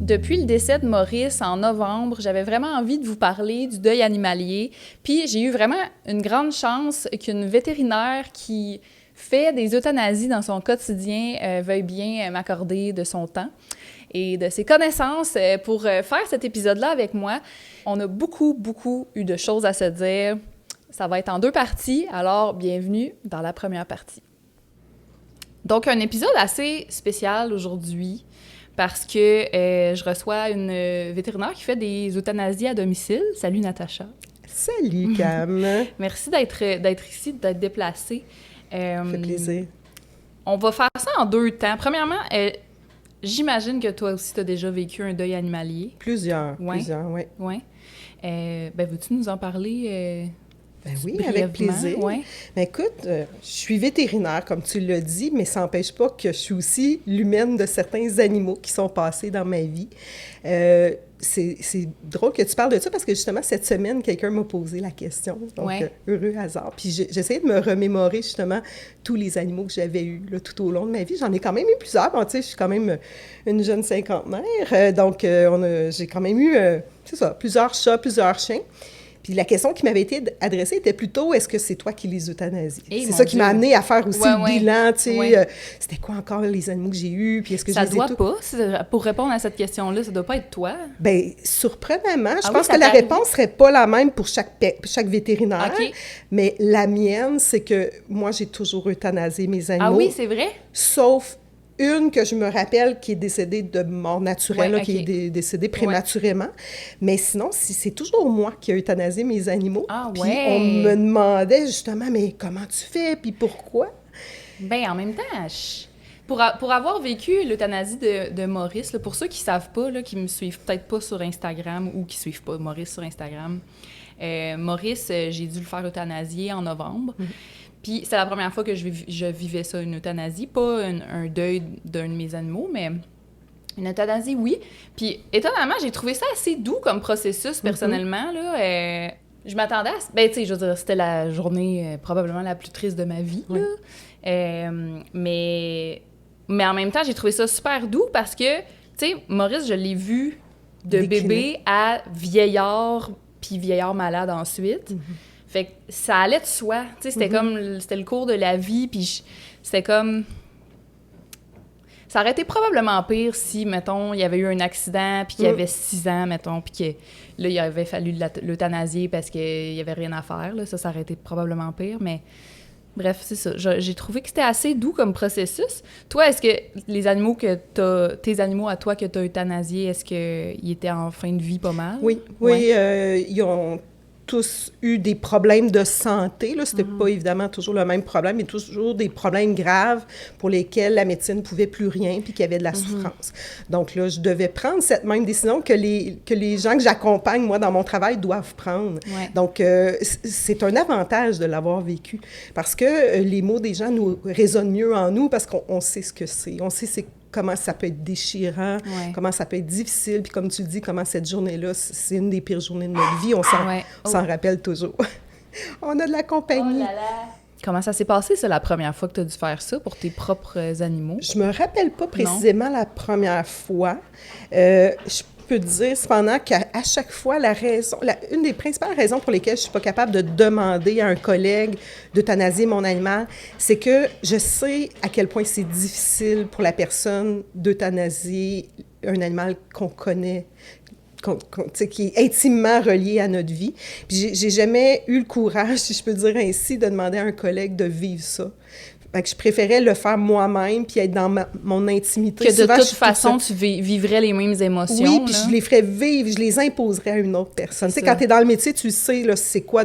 Depuis le décès de Maurice en novembre, j'avais vraiment envie de vous parler du deuil animalier. Puis j'ai eu vraiment une grande chance qu'une vétérinaire qui fait des euthanasies dans son quotidien veuille bien m'accorder de son temps et de ses connaissances pour faire cet épisode-là avec moi. On a beaucoup eu de choses à se dire. Ça va être en 2 parties, alors bienvenue dans la première partie. Donc, un épisode assez spécial aujourd'hui parce que je reçois une vétérinaire qui fait des euthanasies à domicile. Salut, Natacha. Salut, Cam. Merci d'être ici, d'être déplacée. Ça fait plaisir. On va faire ça en 2 temps. Premièrement, j'imagine que toi aussi, tu as déjà vécu un deuil animalier. Plusieurs, oui. Oui. Veux-tu nous en parler Ben oui, avec plaisir. Ouais. Ben écoute, je suis vétérinaire, comme tu l'as dit, mais ça n'empêche pas que je suis aussi l'humaine de certains animaux qui sont passés dans ma vie. C'est drôle que tu parles de ça parce que justement, cette semaine, quelqu'un m'a posé la question. Donc, heureux hasard. Puis j'essayais de me remémorer justement tous les animaux que j'avais eus là, tout au long de ma vie. J'en ai quand même eu plusieurs. Bon, tu sais, je suis quand même une jeune cinquantenaire. Donc, j'ai quand même eu, plusieurs chats, plusieurs chiens. Puis la question qui m'avait été adressée était plutôt, est-ce que c'est toi qui les euthanasies? C'est ça qui m'a amené à faire aussi le bilan, tu sais, c'était quoi encore les animaux que j'ai eus, puis est-ce que ça doit pas, pour répondre à cette question-là, ça doit pas être toi? Bien, surprenamment, je pense que la réponse serait pas la même pour chaque vétérinaire, mais la mienne, c'est que moi, j'ai toujours euthanasié mes animaux. Ah oui, c'est vrai? Sauf une que je me rappelle qui est décédée de mort naturelle, qui est décédée prématurément. Mais sinon, c'est toujours moi qui ai euthanasié mes animaux. Puis on me demandait justement, mais comment tu fais, puis pourquoi? Bien, en même temps, pour avoir vécu l'euthanasie de Maurice, là, pour ceux qui ne savent pas, là, qui me suivent peut-être pas sur Instagram ou qui ne suivent pas Maurice sur Instagram, Maurice, j'ai dû le faire euthanasier en novembre. Puis c'est la première fois que je vivais ça, une euthanasie, pas un deuil d'un de mes animaux, mais une euthanasie, oui. Puis étonnamment, j'ai trouvé ça assez doux comme processus, personnellement, là. Je m'attendais à... Ben, tu sais, je veux dire, c'était la journée probablement la plus triste de ma vie, là. Mais en même temps, j'ai trouvé ça super doux parce que, tu sais, Maurice, je l'ai vu de bébé à vieillard, puis vieillard malade ensuite. Fait que ça allait de soi. Tu sais, c'était comme... C'était le cours de la vie, puis c'était comme... Ça aurait été probablement pire si, mettons, il y avait eu un accident, puis qu'il y avait 6 ans, mettons, puis que là, il avait fallu l'euthanasier parce qu'il y avait rien à faire. Là. Ça aurait été probablement pire, mais... Bref, c'est ça. J'ai trouvé que c'était assez doux comme processus. Toi, est-ce que les animaux tes animaux à toi que tu as euthanasiés, est-ce qu'ils étaient en fin de vie pas mal? Oui. Ils ont tous eu des problèmes de santé. Là. C'était pas évidemment toujours le même problème, mais toujours des problèmes graves pour lesquels la médecine ne pouvait plus rien puis qu'il y avait de la souffrance. Donc là, je devais prendre cette même décision que les gens que j'accompagne, moi, dans mon travail, doivent prendre. Donc, c'est un avantage de l'avoir vécu parce que les mots des gens nous résonnent mieux en nous parce qu'on sait ce que c'est. On sait comment ça peut être déchirant, comment ça peut être difficile, puis comme tu le dis, comment cette journée-là, c'est une des pires journées de notre vie, on s'en rappelle toujours. On a de la compagnie. Oh là là! Comment ça s'est passé, ça, la première fois que tu as dû faire ça pour tes propres animaux? Je me rappelle pas précisément la première fois. Je peux te dire cependant qu'à chaque fois, une des principales raisons pour lesquelles je suis pas capable de demander à un collègue d'euthanasier mon animal, c'est que je sais à quel point c'est difficile pour la personne d'euthanasier un animal qu'on connaît, qui est intimement relié à notre vie. Puis j'ai jamais eu le courage, si je peux dire ainsi, de demander à un collègue de vivre ça. Fait que je préférais le faire moi-même puis être dans mon intimité. Que de toute façon, tu vivrais les mêmes émotions. Oui, puis je les ferais vivre, je les imposerais à une autre personne. Tu sais, quand tu es dans le métier, tu sais, là, c'est quoi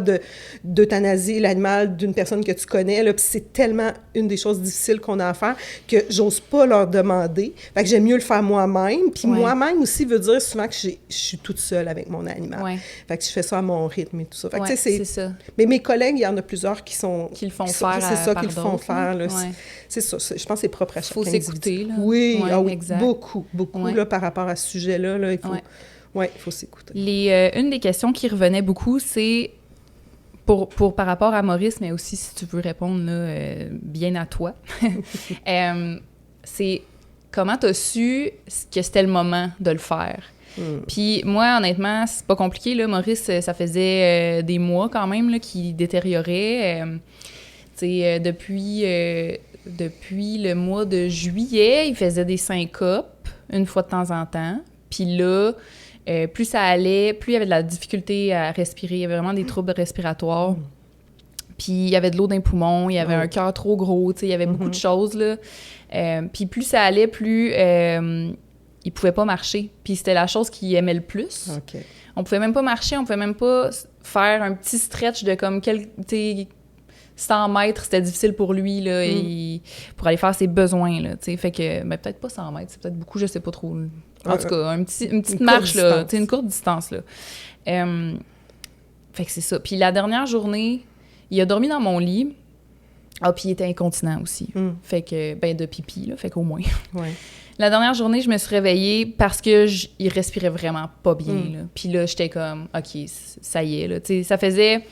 d'euthanasier l'animal d'une personne que tu connais, là, puis c'est tellement une des choses difficiles qu'on a à faire que j'ose pas leur demander. Fait que j'aime mieux le faire moi-même. Puis moi-même aussi veut dire souvent que je suis toute seule avec mon animal. Fait que je fais ça à mon rythme et tout ça. Fait que, c'est ça. Mais mes collègues, il y en a plusieurs qui le font faire. C'est ça qu'ils le font faire. Là. C'est ça. Je pense que c'est propre à chaque individu. Faut s'écouter, là. Oui, exact. beaucoup, là, par rapport à ce sujet-là. Là, il faut s'écouter. Une des questions qui revenait beaucoup, c'est par rapport à Maurice, mais aussi si tu veux répondre là, bien à toi, c'est comment t'as su que c'était le moment de le faire? Puis moi, honnêtement, c'est pas compliqué, là. Maurice, ça faisait des mois quand même là, qu'il détériorait. Depuis le mois de juillet, il faisait des syncopes une fois de temps en temps. Puis là, plus ça allait, plus il y avait de la difficulté à respirer. Il y avait vraiment des troubles respiratoires. Puis il y avait de l'eau dans les poumons, il y avait un cœur trop gros, il y avait beaucoup de choses, là. Puis plus ça allait, plus il pouvait pas marcher. Puis c'était la chose qu'il aimait le plus. Okay. On pouvait même pas marcher, on pouvait même pas faire un petit stretch de comme 100 mètres, c'était difficile pour lui, là, pour aller faire ses besoins, là, tu sais. Fait que, mais peut-être pas 100 mètres, c'est peut-être beaucoup, je sais pas trop. En tout cas, une petite marche, là, tu sais, une courte distance, là. Fait que c'est ça. Puis la dernière journée, il a dormi dans mon lit. Ah, puis il était incontinent aussi. Fait que, de pipi, là, fait qu'au moins. Ouais. La dernière journée, je me suis réveillée parce que il respirait vraiment pas bien, là. Puis là, j'étais comme, OK, ça y est, là. Tu sais, ça faisait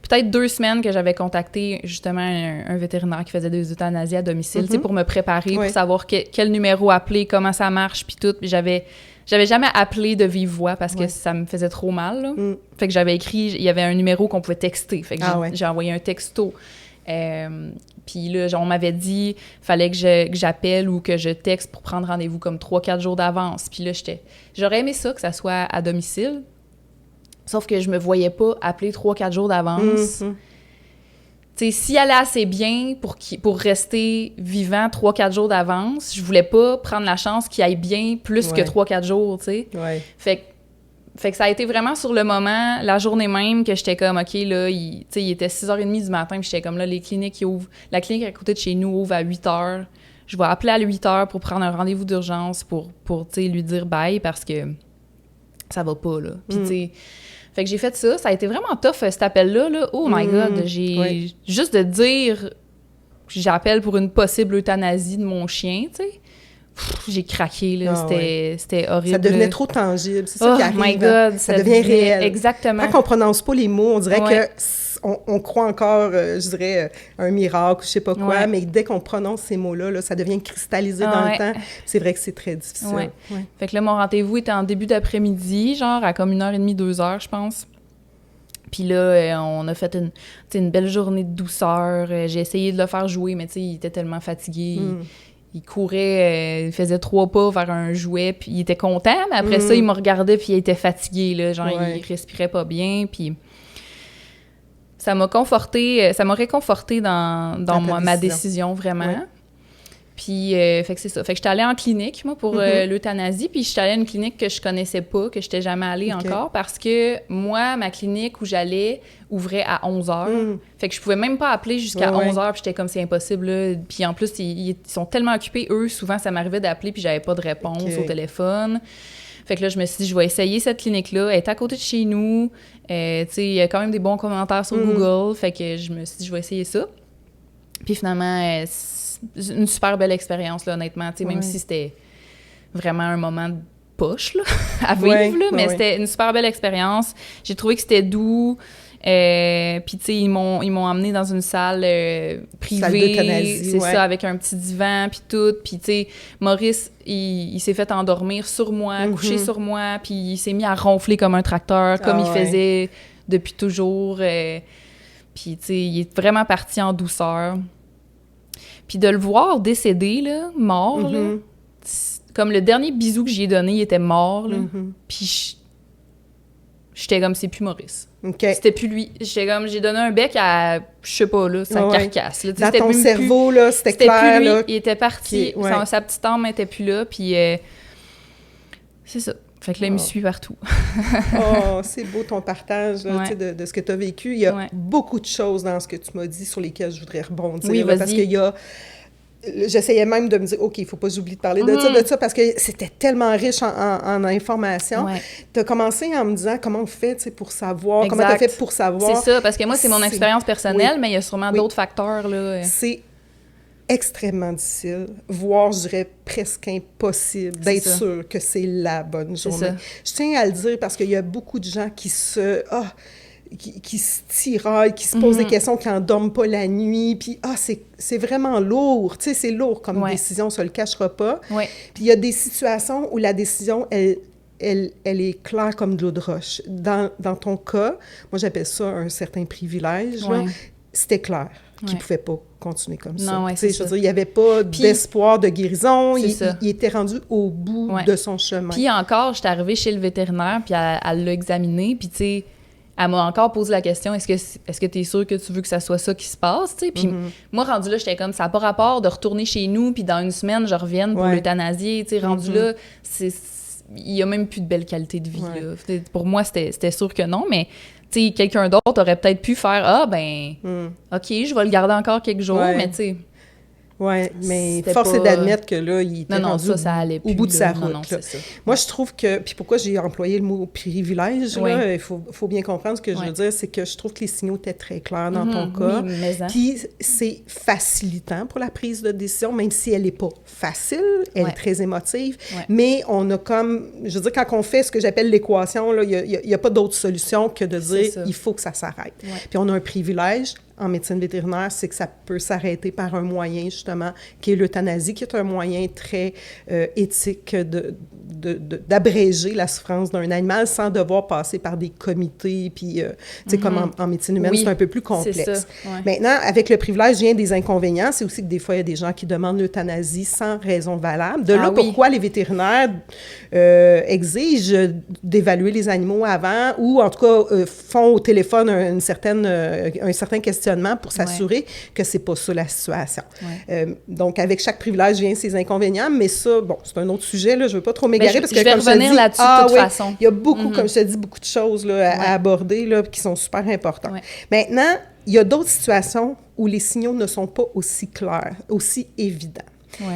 peut-être 2 semaines que j'avais contacté justement un vétérinaire qui faisait des euthanasies à domicile, tu sais, pour me préparer, pour savoir quel numéro appeler, comment ça marche, puis tout. Puis j'avais jamais appelé de vive voix parce que ça me faisait trop mal, là. Fait que j'avais écrit, il y avait un numéro qu'on pouvait texter. Fait que j'ai envoyé un texto. Puis là, on m'avait dit fallait que j'appelle ou que je texte pour prendre rendez-vous comme 3-4 jours d'avance. Puis là, j'aurais aimé ça, que ça soit à domicile. Sauf que je me voyais pas appeler 3-4 jours d'avance. Tu sais, s'il allait assez bien pour rester vivant 3-4 jours d'avance, je voulais pas prendre la chance qu'il aille bien plus que 3-4 jours, tu sais. Ouais. Fait que ça a été vraiment sur le moment, la journée même, que j'étais comme, OK, là, il était 6h30 du matin, puis j'étais comme, là, les cliniques, ils ouvrent. La clinique à côté de chez nous ouvre à 8h. Je vais appeler à 8h pour prendre un rendez-vous d'urgence pour tu sais, lui dire bye parce que ça va pas, là. Puis, tu sais, fait que j'ai fait ça. Ça a été vraiment tough, cet appel-là, là. Oh my God! Juste de dire j'appelle pour une possible euthanasie de mon chien, tu sais. J'ai craqué, là. C'était horrible. Ça devenait trop tangible. C'est ça qui arrive. Oh my God! Ça devient réel. Exactement. Quand on prononce pas les mots, on dirait que on croit encore, je dirais, un miracle, je sais pas quoi, mais dès qu'on prononce ces mots-là, là, ça devient cristallisé dans le temps. C'est vrai que c'est très difficile. Fait que là, mon rendez-vous était en début d'après-midi, genre à comme 1h30, 2h, je pense. Puis là, on a fait une belle journée de douceur. J'ai essayé de le faire jouer, mais tu sais, il était tellement fatigué. Il courait, il faisait 3 pas vers un jouet, puis il était content, mais après ça, il me regardait, puis il était fatigué, là, genre, il respirait pas bien, puis ça m'a réconforté dans ma décision, vraiment. Ouais. Puis, fait que c'est ça. Fait que j'étais allée en clinique, moi, pour l'euthanasie, puis j'étais allée à une clinique que je connaissais pas, que j'étais jamais allée encore, parce que moi, ma clinique où j'allais ouvrait à 11h. Fait que je pouvais même pas appeler jusqu'à 11h, puis j'étais comme, c'est impossible, là. Puis en plus, ils sont tellement occupés, eux, souvent, ça m'arrivait d'appeler, puis j'avais pas de réponse au téléphone. Fait que là, je me suis dit, je vais essayer cette clinique-là. Elle est à côté de chez nous. Tu sais, il y a quand même des bons commentaires sur Google. Fait que je me suis dit, je vais essayer ça. Puis finalement, c'est une super belle expérience, là, honnêtement. Tu sais, même si c'était vraiment un moment de poche, là, à vivre, là, mais c'était une super belle expérience. J'ai trouvé que c'était doux. Puis, tu sais, ils m'ont emmené dans une salle privée. Salle d'euthanasie, c'est ça, avec un petit divan, puis tout. Puis, tu sais, Maurice, il s'est fait endormir sur moi, coucher sur moi, puis il s'est mis à ronfler comme un tracteur, comme il faisait depuis toujours. Puis, tu sais, il est vraiment parti en douceur. Puis de le voir décédé, là, mort, là, comme le dernier bisou que j'y ai donné, il était mort, là. Puis j'étais comme, c'est plus Maurice. C'était plus lui. J'étais comme, j'ai donné un bec à, je sais pas, là, sa carcasse. Là. Dans ton cerveau, là, c'était clair, plus lui. Là. Il était parti. Sa petite âme était plus là, puis c'est ça. Fait que là, il me suit partout. C'est beau ton partage là, de ce que tu as vécu. Il y a beaucoup de choses dans ce que tu m'as dit sur lesquelles je voudrais rebondir. Oui, là, parce qu'il y a... J'essayais même de me dire, OK, il ne faut pas que j'oublie de parler de ça, parce que c'était tellement riche en informations. Tu as commencé en me disant comment on fait pour savoir, comment tu as fait pour savoir. C'est ça, parce que moi, c'est mon expérience personnelle, mais il y a sûrement d'autres facteurs. Là. C'est extrêmement difficile, voire, je dirais, presque impossible d'être sûr que c'est la bonne journée. Je tiens à le dire parce qu'il y a beaucoup de gens qui qui se tiraillent, qui se posent des questions, qui n'en dorment pas la nuit. Puis, c'est vraiment lourd. Tu sais, c'est lourd comme décision, ça ne le cachera pas. Ouais. Puis, il y a des situations où la décision, elle est claire comme de l'eau de roche. Dans ton cas, moi, j'appelle ça un certain privilège. Là. C'était clair qu'il ne pouvait pas continuer comme ça. Non, je veux dire, il n'y avait pas d'espoir de guérison. Il était rendu au bout Ouais. de son chemin. Puis encore, j'étais arrivée chez le vétérinaire, puis elle l'a examiné, puis tu sais, elle m'a encore posé la question, est-ce que tu es sûre que tu veux que ça soit ça qui se passe, tu sais? Puis moi, rendu là, j'étais comme, ça n'a pas rapport de retourner chez nous, puis dans une semaine, je revienne pour l'euthanasier, tu sais, rendu là, il n'y a même plus de belle qualité de vie, là. Pour moi, c'était sûr que non, mais tu sais, quelqu'un d'autre aurait peut-être pu faire, OK, je vais le garder encore quelques jours, mais tu sais... Oui, mais force est d'admettre que là, il était rendu ça allait plus, au bout de sa route. Non, c'est ça. Moi, je trouve que... Puis pourquoi j'ai employé le mot privilège, là, il faut bien comprendre ce que je veux dire, c'est que je trouve que les signaux étaient très clairs dans ton cas. Oui, mais puis c'est facilitant pour la prise de décision, même si elle n'est pas facile, elle est très émotive, mais on a comme... Je veux dire, quand on fait ce que j'appelle l'équation, il n'y a pas d'autre solution que de dire il faut que ça s'arrête. Puis on a un privilège en médecine vétérinaire, c'est que ça peut s'arrêter par un moyen, justement, qui est l'euthanasie, qui est un moyen très éthique d'abréger la souffrance d'un animal sans devoir passer par des comités, puis, tu sais, comme en médecine humaine, c'est un peu plus complexe. C'est ça, Maintenant, avec le privilège vient des inconvénients, c'est aussi que des fois, il y a des gens qui demandent l'euthanasie sans raison valable. De là, pourquoi les vétérinaires exigent d'évaluer les animaux avant, ou en tout cas, font au téléphone un certain questionnement pour s'assurer que c'est pas ça la situation. Donc, avec chaque privilège vient ses inconvénients, mais ça, bon, c'est un autre sujet, là, je veux pas trop m'égarer, parce que je vais revenir là-dessus de toute façon. Il y a beaucoup, comme je te dis, beaucoup de choses là, à aborder là, qui sont super importantes. Maintenant, il y a d'autres situations où les signaux ne sont pas aussi clairs, aussi évidents.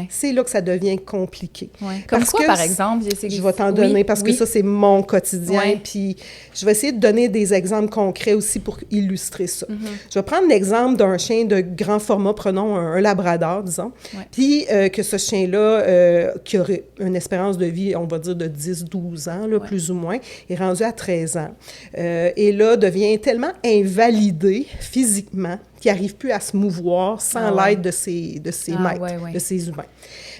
C'est là que ça devient compliqué. Comme quoi, par exemple? Je vais t'en donner, parce que ça, c'est mon quotidien, puis je vais essayer de donner des exemples concrets aussi pour illustrer ça. Je vais prendre l'exemple d'un chien de grand format, prenons un labrador, disons, puis que ce chien-là, qui aurait une espérance de vie, on va dire, de 10-12 ans, là, plus ou moins, est rendu à 13 ans. Et là, devient tellement invalidé physiquement qui n'arrive plus à se mouvoir sans l'aide de ses maîtres, de ses humains.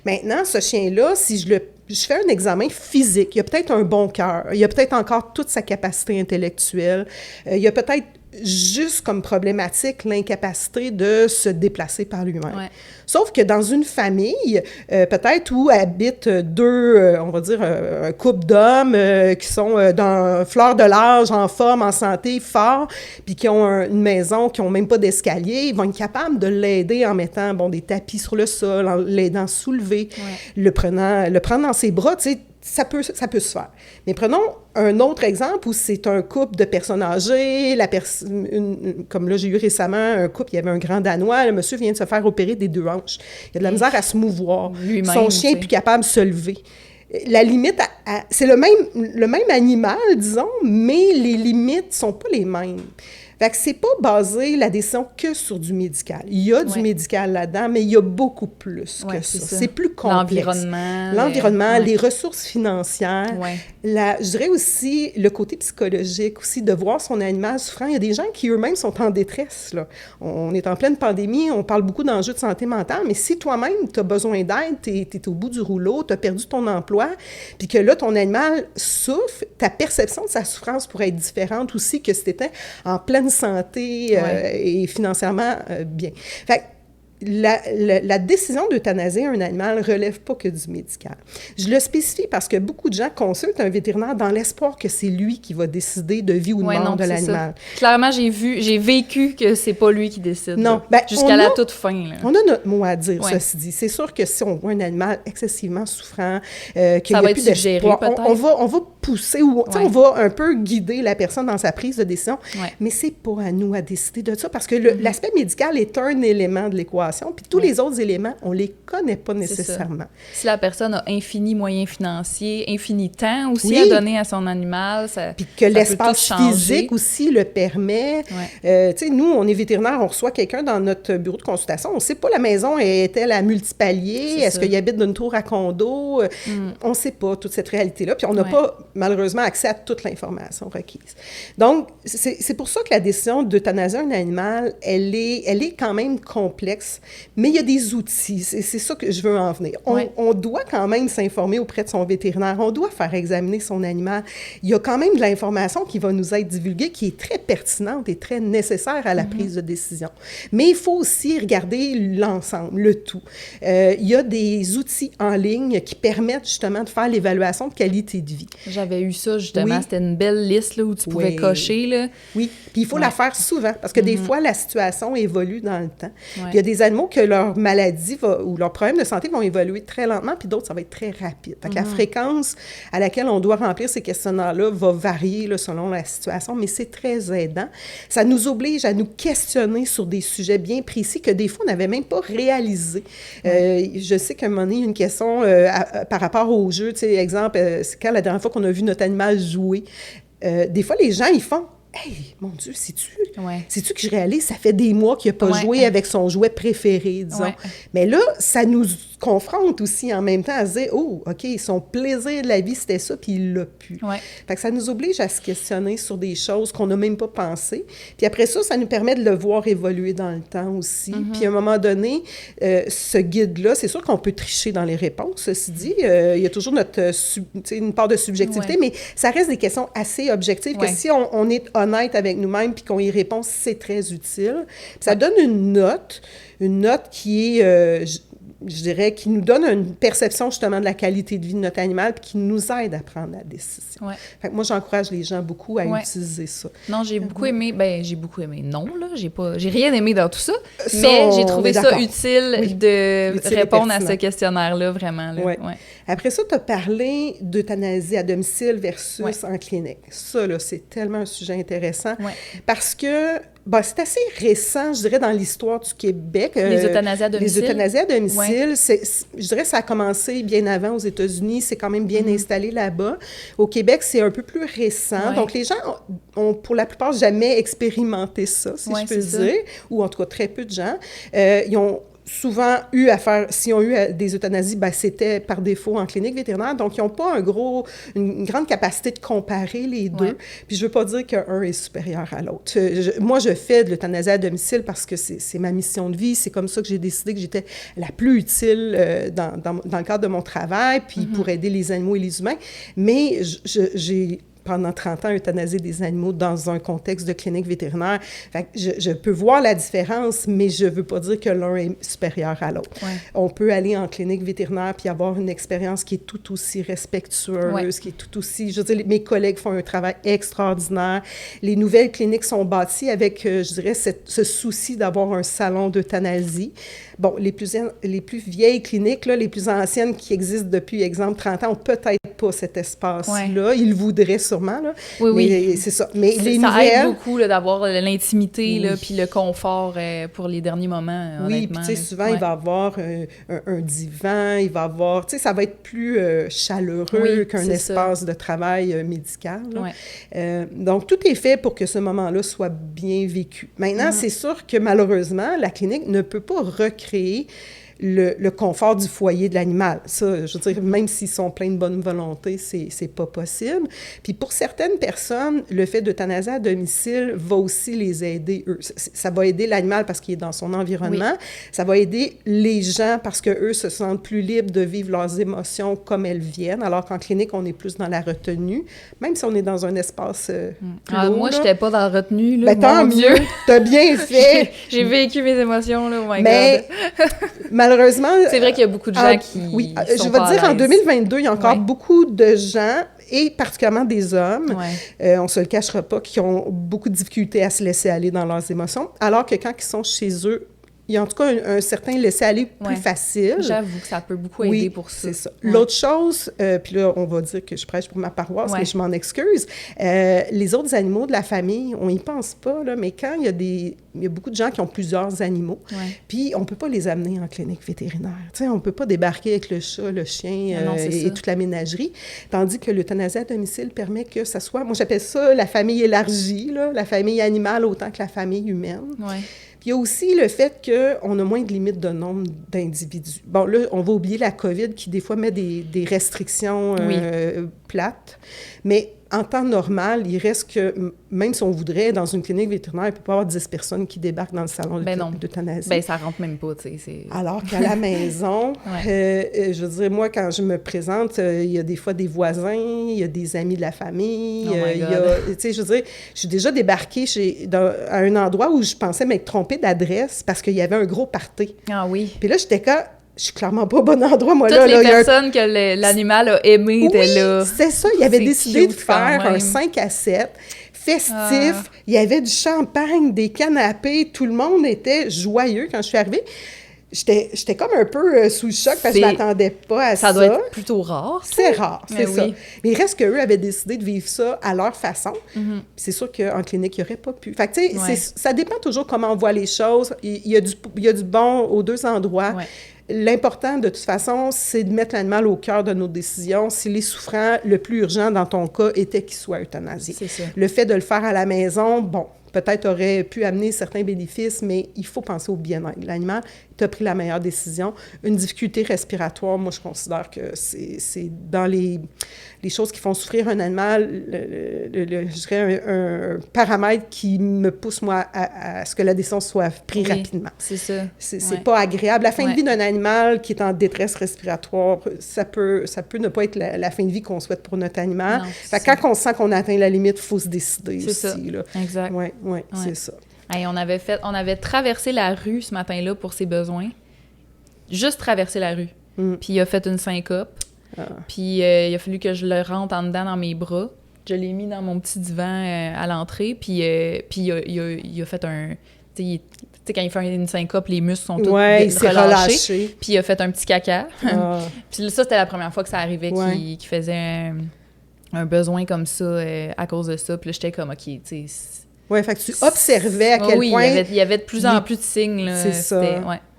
Maintenant, ce chien-là, si je fais un examen physique, il a peut-être un bon cœur, il a peut-être encore toute sa capacité intellectuelle, il a peut-être juste comme problématique l'incapacité de se déplacer par lui-même. Sauf que dans une famille, peut-être où habitent on va dire, un couple d'hommes qui sont dans fleur de l'âge, en forme, en santé, forts, puis qui ont une maison, qui n'ont même pas d'escalier, ils vont être capables de l'aider en mettant des tapis sur le sol, en l'aidant à soulever, le prendre dans ses bras, tu sais. Ça peut se faire. Mais prenons un autre exemple où c'est un couple de personnes âgées, comme là, j'ai eu récemment un couple, il y avait un grand Danois, le monsieur vient de se faire opérer des 2 hanches. Il a de la misère à se mouvoir. Son chien n'est plus capable de se lever. La limite, c'est le même animal, disons, mais les limites ne sont pas les mêmes. Fait que c'est pas basé, la décision, que sur du médical. Il y a du médical là-dedans, mais il y a beaucoup plus que ça. C'est plus complexe. L'environnement, les ressources financières. Je dirais aussi le côté psychologique aussi, de voir son animal souffrant. Il y a des gens qui eux-mêmes sont en détresse, là. On est en pleine pandémie, on parle beaucoup d'enjeux de santé mentale, mais si toi-même, tu as besoin d'aide, tu es au bout du rouleau, tu as perdu ton emploi, puis que là, ton animal souffre, ta perception de sa souffrance pourrait être différente aussi que si tu étais en pleine santé et financièrement bien. Fait que la décision d'euthanasier un animal ne relève pas que du médical. Je le spécifie parce que beaucoup de gens consultent un vétérinaire dans l'espoir que c'est lui qui va décider de vie ou de mort de l'animal. Ça. Clairement, j'ai vécu que c'est pas lui qui décide. Non. Jusqu'à la toute fin. Là. On a notre mot à dire, ceci dit. C'est sûr que si on voit un animal excessivement souffrant, qu'il n'y a plus d'espoir, on va pousser ou on va un peu guider la personne dans sa prise de décision, mais c'est pas à nous à décider de ça parce que l'aspect médical est un élément de l'équation. motivation, puis tous les autres éléments, on les connaît pas nécessairement. Si la personne a infini moyens financiers, infini temps aussi Oui. à donner à son animal, ça Puis que ça l'espace peut tout changer. physique aussi le permet. Ouais. Tu sais, nous, on est vétérinaire, on reçoit quelqu'un dans notre bureau de consultation, on ne sait pas la maison est-elle à multipalier, C'est est-ce ça. qu'il habite dans une tour à condo, on ne sait pas toute cette réalité-là, puis on n'a Ouais. pas malheureusement accès à toute l'information requise. Donc, c'est pour ça que la décision d'euthanasier un animal, elle est quand même complexe, mais il y a des outils, c'est ça que je veux en venir. Ouais. On doit quand même s'informer auprès de son vétérinaire, on doit faire examiner son animal. Il y a quand même de l'information qui va nous être divulguée, qui est très pertinente et très nécessaire à la prise de décision. Mais il faut aussi regarder l'ensemble, le tout. Il y a des outils en ligne qui permettent justement de faire l'évaluation de qualité de vie. J'avais eu ça, justement. Oui. C'était une belle liste là, où tu pouvais Oui. cocher. Là. Oui, puis il faut la faire souvent, parce que des fois, la situation évolue dans le temps. Puis Ouais. il y a des animaux que leur maladie ou leurs problèmes de santé vont évoluer très lentement, puis d'autres, ça va être très rapide. Fait que la fréquence à laquelle on doit remplir ces questionnaires-là va varier là, selon la situation, mais c'est très aidant. Ça nous oblige à nous questionner sur des sujets bien précis que des fois, on n'avait même pas réalisés. Je sais qu'à un moment donné, il y a une question par rapport au jeu. Tu sais, exemple, c'est quand la dernière fois qu'on a vu notre animal jouer, des fois, les gens, ils font « Hey, mon Dieu, sais-tu? Ouais. Sais-tu que je réalise, ça fait des mois qu'il n'a pas Ouais. joué avec son jouet préféré, disons. Ouais. Mais là, ça nous confronte aussi en même temps à se dire « Oh, OK, son plaisir de la vie, c'était ça, puis il l'a pu. Ouais. » Fait que ça nous oblige à se questionner sur des choses qu'on n'a même pas pensées. Puis après ça, ça nous permet de le voir évoluer dans le temps aussi. Puis à un moment donné, ce guide-là, c'est sûr qu'on peut tricher dans les réponses, ceci dit. Il y a toujours une part de subjectivité, Ouais. mais ça reste des questions assez objectives que Ouais. si on est honnête avec nous-mêmes puis qu'on y répond, c'est très utile. Puis ça donne une note qui est, je dirais, qui nous donne une perception justement de la qualité de vie de notre animal puis qui nous aide à prendre la décision. Ouais. Fait que moi, j'encourage les gens beaucoup à Ouais. utiliser ça. Non, j'ai beaucoup aimé. Ben, j'ai beaucoup aimé. Non, là, j'ai rien aimé dans tout ça. Ça, Mais j'ai on trouvé est ça d'accord. utile Oui. de Utile et répondre à pertinent. ce questionnaire-là, vraiment. Là. Ouais. Ouais. Après ça, tu as parlé d'euthanasie à domicile versus Ouais. en clinique. Ça, là, c'est tellement un sujet intéressant Ouais. parce que c'est assez récent, je dirais, dans l'histoire du Québec. Les euthanasies à domicile. Les euthanasies à domicile, Ouais. je dirais que ça a commencé bien avant aux États-Unis. C'est quand même bien Mm-hmm. installé là-bas. Au Québec, c'est un peu plus récent. Ouais. Donc, les gens ont, pour la plupart, jamais expérimenté ça, si Ouais, je peux c'est dire, ou en tout cas très peu de gens. Ils ont souvent eu à faire, s'ils ont eu des euthanasies, c'était par défaut en clinique vétérinaire. Donc, ils n'ont pas une grande capacité de comparer les deux. Ouais. Puis, je ne veux pas dire qu'un est supérieur à l'autre. Moi, je fais de l'euthanasie à domicile parce que c'est ma mission de vie. C'est comme ça que j'ai décidé que j'étais la plus utile dans le cadre de mon travail, puis pour aider les animaux et les humains. Mais j'ai pendant 30 ans, euthanasier des animaux dans un contexte de clinique vétérinaire. Fait que je peux voir la différence, mais je ne veux pas dire que l'un est supérieur à l'autre. Ouais. On peut aller en clinique vétérinaire puis avoir une expérience qui est tout aussi respectueuse, Ouais. qui est tout aussi... Je veux dire, mes collègues font un travail extraordinaire. Les nouvelles cliniques sont bâties avec, je dirais, ce souci d'avoir un salon d'euthanasie. Bon, les plus vieilles cliniques, là, les plus anciennes qui existent depuis, exemple, 30 ans, ont peut-être pas cet espace-là. Ils le voudraient sûrement, là. Oui, oui. Mais c'est ça. Mais les ça nouvelles... aide beaucoup là, d'avoir l'intimité Oui. puis le confort pour les derniers moments, Oui, honnêtement. puis tu sais, souvent, Ouais. il va y avoir un divan, il va y avoir... Tu sais, ça va être plus chaleureux Oui, qu'un c'est espace de travail médical. Là. Ouais. Donc, tout est fait pour que ce moment-là soit bien vécu. Maintenant, c'est sûr que malheureusement, la clinique ne peut pas recréer le confort du foyer de l'animal. Ça, je veux dire, même s'ils sont pleins de bonne volonté, c'est pas possible. Puis pour certaines personnes, le fait d'euthanasier à domicile va aussi les aider, eux. Ça va aider l'animal parce qu'il est dans son environnement. Oui. Ça va aider les gens parce qu'eux se sentent plus libres de vivre leurs émotions comme elles viennent, alors qu'en clinique, on est plus dans la retenue, même si on est dans un espace plus lourd. Moi, je n'étais pas dans la retenue. Là, ben, tant mieux. T'as bien fait. J'ai vécu mes émotions, là, oh my God. Malheureusement, c'est vrai qu'il y a beaucoup de gens qui oui, sont je vais pas dire, en 2022, il y a encore ouais. beaucoup de gens, et particulièrement des hommes, ouais. On ne se le cachera pas, qui ont beaucoup de difficultés à se laisser aller dans leurs émotions, alors que quand ils sont chez eux, il y a en tout cas un certain laisser-aller plus facile. J'avoue que ça peut beaucoup aider pour ça. C'est ça. L'autre chose, puis là, on va dire que je prêche pour ma paroisse, mais je m'en excuse, les autres animaux de la famille, on y pense pas, là, mais quand il y a beaucoup de gens qui ont plusieurs animaux, puis on peut pas les amener en clinique vétérinaire. Tu sais, on peut pas débarquer avec le chat, le chien et toute la ménagerie, tandis que l'euthanasie à domicile permet que ça soit, moi j'appelle ça la famille élargie, là, la famille animale autant que la famille humaine. Puis il y a aussi le fait qu'on a moins de limites de nombre d'individus. Bon, là, on va oublier la COVID qui, des fois, met des restrictions plates, mais en temps normal, il reste que, même si on voudrait, dans une clinique vétérinaire, il ne peut pas y avoir 10 personnes qui débarquent dans le salon d'euthanasie. Ben ça rentre même pas, tu sais. Alors qu'à la maison, je veux dire, moi, quand je me présente, il y a des fois des voisins, il y a des amis de la famille, tu sais, je veux dire, je suis déjà débarquée à un endroit où je pensais m'être trompée d'adresse parce qu'il y avait un gros party. Ah oui. Puis là, j'étais comme... Je suis clairement pas au bon endroit, moi, Toutes les personnes que l'animal a aimé étaient là. C'est ça. Il avait décidé de faire un 5 à 7 festif. Il y avait du champagne, des canapés. Tout le monde était joyeux quand je suis arrivée. J'étais comme un peu sous le choc parce que je m'attendais pas à ça. Ça doit être plutôt rare. C'est rare, c'est ça. Mais il reste qu'eux avaient décidé de vivre ça à leur façon. C'est sûr qu'en clinique, il n'y aurait pas pu. Fait que, tu sais, ça dépend toujours comment on voit les choses. Il y a du bon aux deux endroits. L'important, de toute façon, c'est de mettre l'animal au cœur de nos décisions. S'il est souffrant, le plus urgent dans ton cas était qu'il soit euthanasié. C'est ça. Le fait de le faire à la maison, bon, peut-être aurait pu amener certains bénéfices, mais il faut penser au bien-être de l'animal. Tu as pris la meilleure décision. Une difficulté respiratoire, moi, je considère que c'est dans les choses qui font souffrir un animal, je dirais un paramètre qui me pousse, moi, à ce que la décision soit prise rapidement. C'est ça. C'est pas agréable. La fin de vie d'un animal qui est en détresse respiratoire, ça peut ne pas être la fin de vie qu'on souhaite pour notre animal. Fait que quand on sent qu'on a atteint la limite, il faut se décider aussi. Ça. Là. Exact. Oui, c'est ça. Hey, on avait traversé la rue ce matin-là pour ses besoins. Juste traversé la rue. Puis il a fait une syncope. Puis il a fallu que je le rentre en dedans dans mes bras. Je l'ai mis dans mon petit divan à l'entrée. Puis il a fait un... Tu sais, quand il fait une syncope, les muscles sont tous relâchés. Puis il a fait un petit caca. Puis ça, c'était la première fois que ça arrivait qu'il faisait un besoin comme ça à cause de ça. Puis là, j'étais comme, OK, tu sais... Oui, fait que tu observais à quel point... il y avait de plus en plus de signes, là. C'est ça.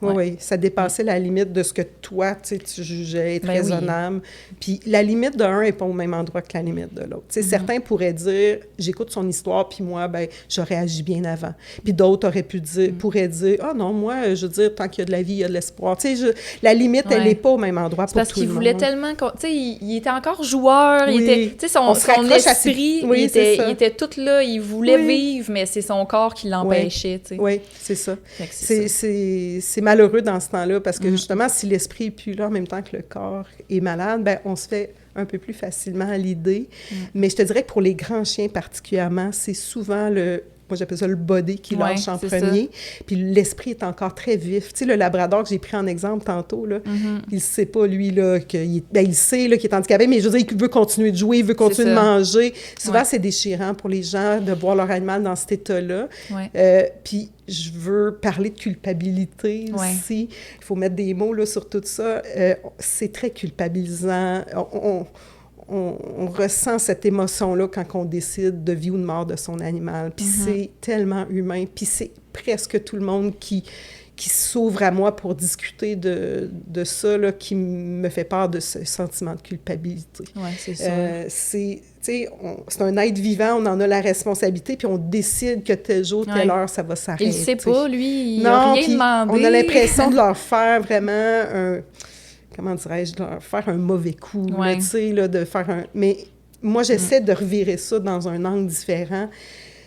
Oui, ça dépassait la limite de ce que toi, tu jugeais être raisonnable. Puis la limite de un n'est pas au même endroit que la limite de l'autre. Certains pourraient dire, j'écoute son histoire, puis moi, ben j'aurais agi bien avant. Puis d'autres pourraient dire, ah non, moi, je veux dire, tant qu'il y a de la vie, il y a de l'espoir. La limite, elle n'est pas au même endroit pour tout le monde. Parce qu'il voulait tellement... Tu sais, il était encore joueur, il était... Tu sais, son esprit, il était tout là, il voulait vivre, mais c'est son corps qui l'empêchait, tu sais. Oui, c'est ça. C'est malheureux dans ce temps-là, parce que justement, si l'esprit n'est plus là en même temps que le corps est malade, ben on se fait un peu plus facilement à l'idée. Mais je te dirais que pour les grands chiens particulièrement, c'est souvent moi j'appelle ça le body qui lâche en premier. Puis l'esprit est encore très vif. Tu sais, le labrador que j'ai pris en exemple tantôt, là, il ne sait pas, lui, là, il sait là, qu'il est handicapé, mais je veux dire, il veut continuer de jouer, il veut continuer de manger. Souvent, c'est déchirant pour les gens de voir leur animal dans cet état-là. Puis je veux parler de culpabilité aussi. Il faut mettre des mots là, sur tout ça. C'est très culpabilisant. On ressent cette émotion-là quand on décide de vie ou de mort de son animal. Puis c'est tellement humain. Puis c'est presque tout le monde qui s'ouvre à moi pour discuter de ça, là, qui me fait part de ce sentiment de culpabilité. Oui, c'est ça. C'est un être vivant, on en a la responsabilité, puis on décide que tel jour, telle heure, ça va s'arrêter. Il ne sait pas, lui, il n'a rien demandé. On a l'impression de leur faire vraiment comment dirais-je, de leur faire un mauvais coup, tu sais, là, de faire un... Mais moi, j'essaie de revirer ça dans un angle différent.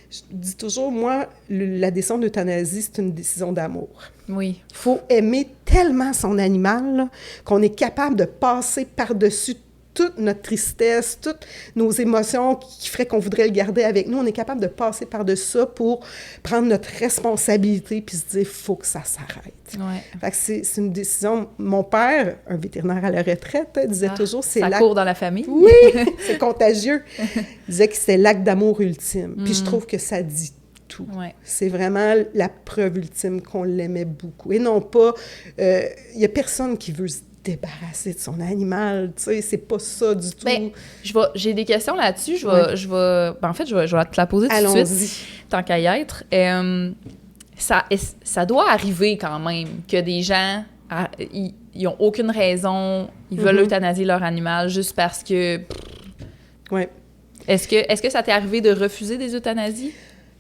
Je dis toujours, moi, la décision d'euthanasie, c'est une décision d'amour. Oui. Il faut aimer tellement son animal là, qu'on est capable de passer par-dessus toute notre tristesse, toutes nos émotions qui feraient qu'on voudrait le garder avec nous. On est capable de passer par-dessus ça pour prendre notre responsabilité puis se dire, il faut que ça s'arrête. Fait que c'est une décision... Mon père, un vétérinaire à la retraite, disait toujours... Ça court dans la famille. Oui, c'est contagieux. Il disait que c'était l'acte d'amour ultime. Puis je trouve que ça dit tout. Ouais. C'est vraiment la preuve ultime qu'on l'aimait beaucoup. Et non pas... Il n'y a personne qui veut se débarrasser de son animal, tu sais, c'est pas ça du tout. Ben, j'ai des questions là-dessus. En fait, je vais te la poser tout de Allons-y. suite, tant qu'à y être. Ça doit arriver quand même que des gens, ils n'ont aucune raison, ils veulent euthanasier leur animal juste parce que... Oui. Est-ce que ça t'est arrivé de refuser des euthanasies?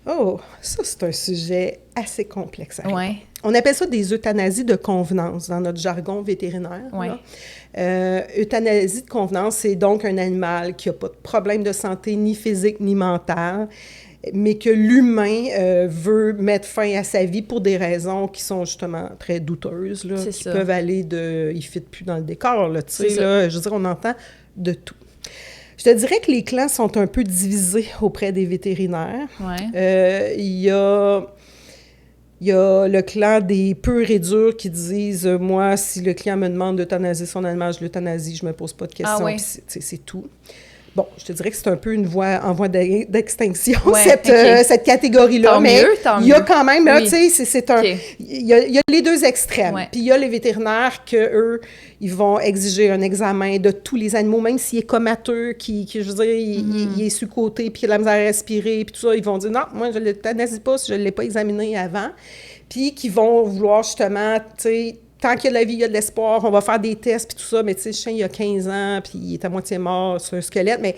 Oh, ça, c'est un sujet assez complexe à répondre. Ouais. On appelle ça des euthanasies de convenance dans notre jargon vétérinaire. Ouais. Euthanasie de convenance, c'est donc un animal qui n'a pas de problème de santé ni physique ni mental, mais que l'humain veut mettre fin à sa vie pour des raisons qui sont justement très douteuses, là, qui peuvent aller de « il ne fit plus dans le décor », là, tu sais, là, je veux dire, on entend de tout. Je te dirais que les clans sont un peu divisés auprès des vétérinaires. Ouais. Il y a le clan des purs et durs qui disent « Moi, si le client me demande d'euthanasier son animal, je l'euthanasie, je ne me pose pas de questions. Ah, ouais. » C'est tout. Bon, je te dirais que c'est un peu une voie en voie d'extinction, ouais, cette catégorie-là. Mais il y a quand même, là, tu sais, c'est un... Il y a les deux extrêmes. Ouais. Puis il y a les vétérinaires eux, ils vont exiger un examen de tous les animaux, même s'il est comateux, qui je veux dire, il est sur-côté, puis il a de la misère à respirer, puis tout ça, ils vont dire « Non, moi, je ne l'euthanasie pas si je ne l'ai pas examiné avant. » Puis qui vont vouloir justement, tu sais, tant qu'il y a de la vie, il y a de l'espoir, on va faire des tests, puis tout ça, mais tu sais, le chien, il a 15 ans, puis il est à moitié mort sur un squelette, mais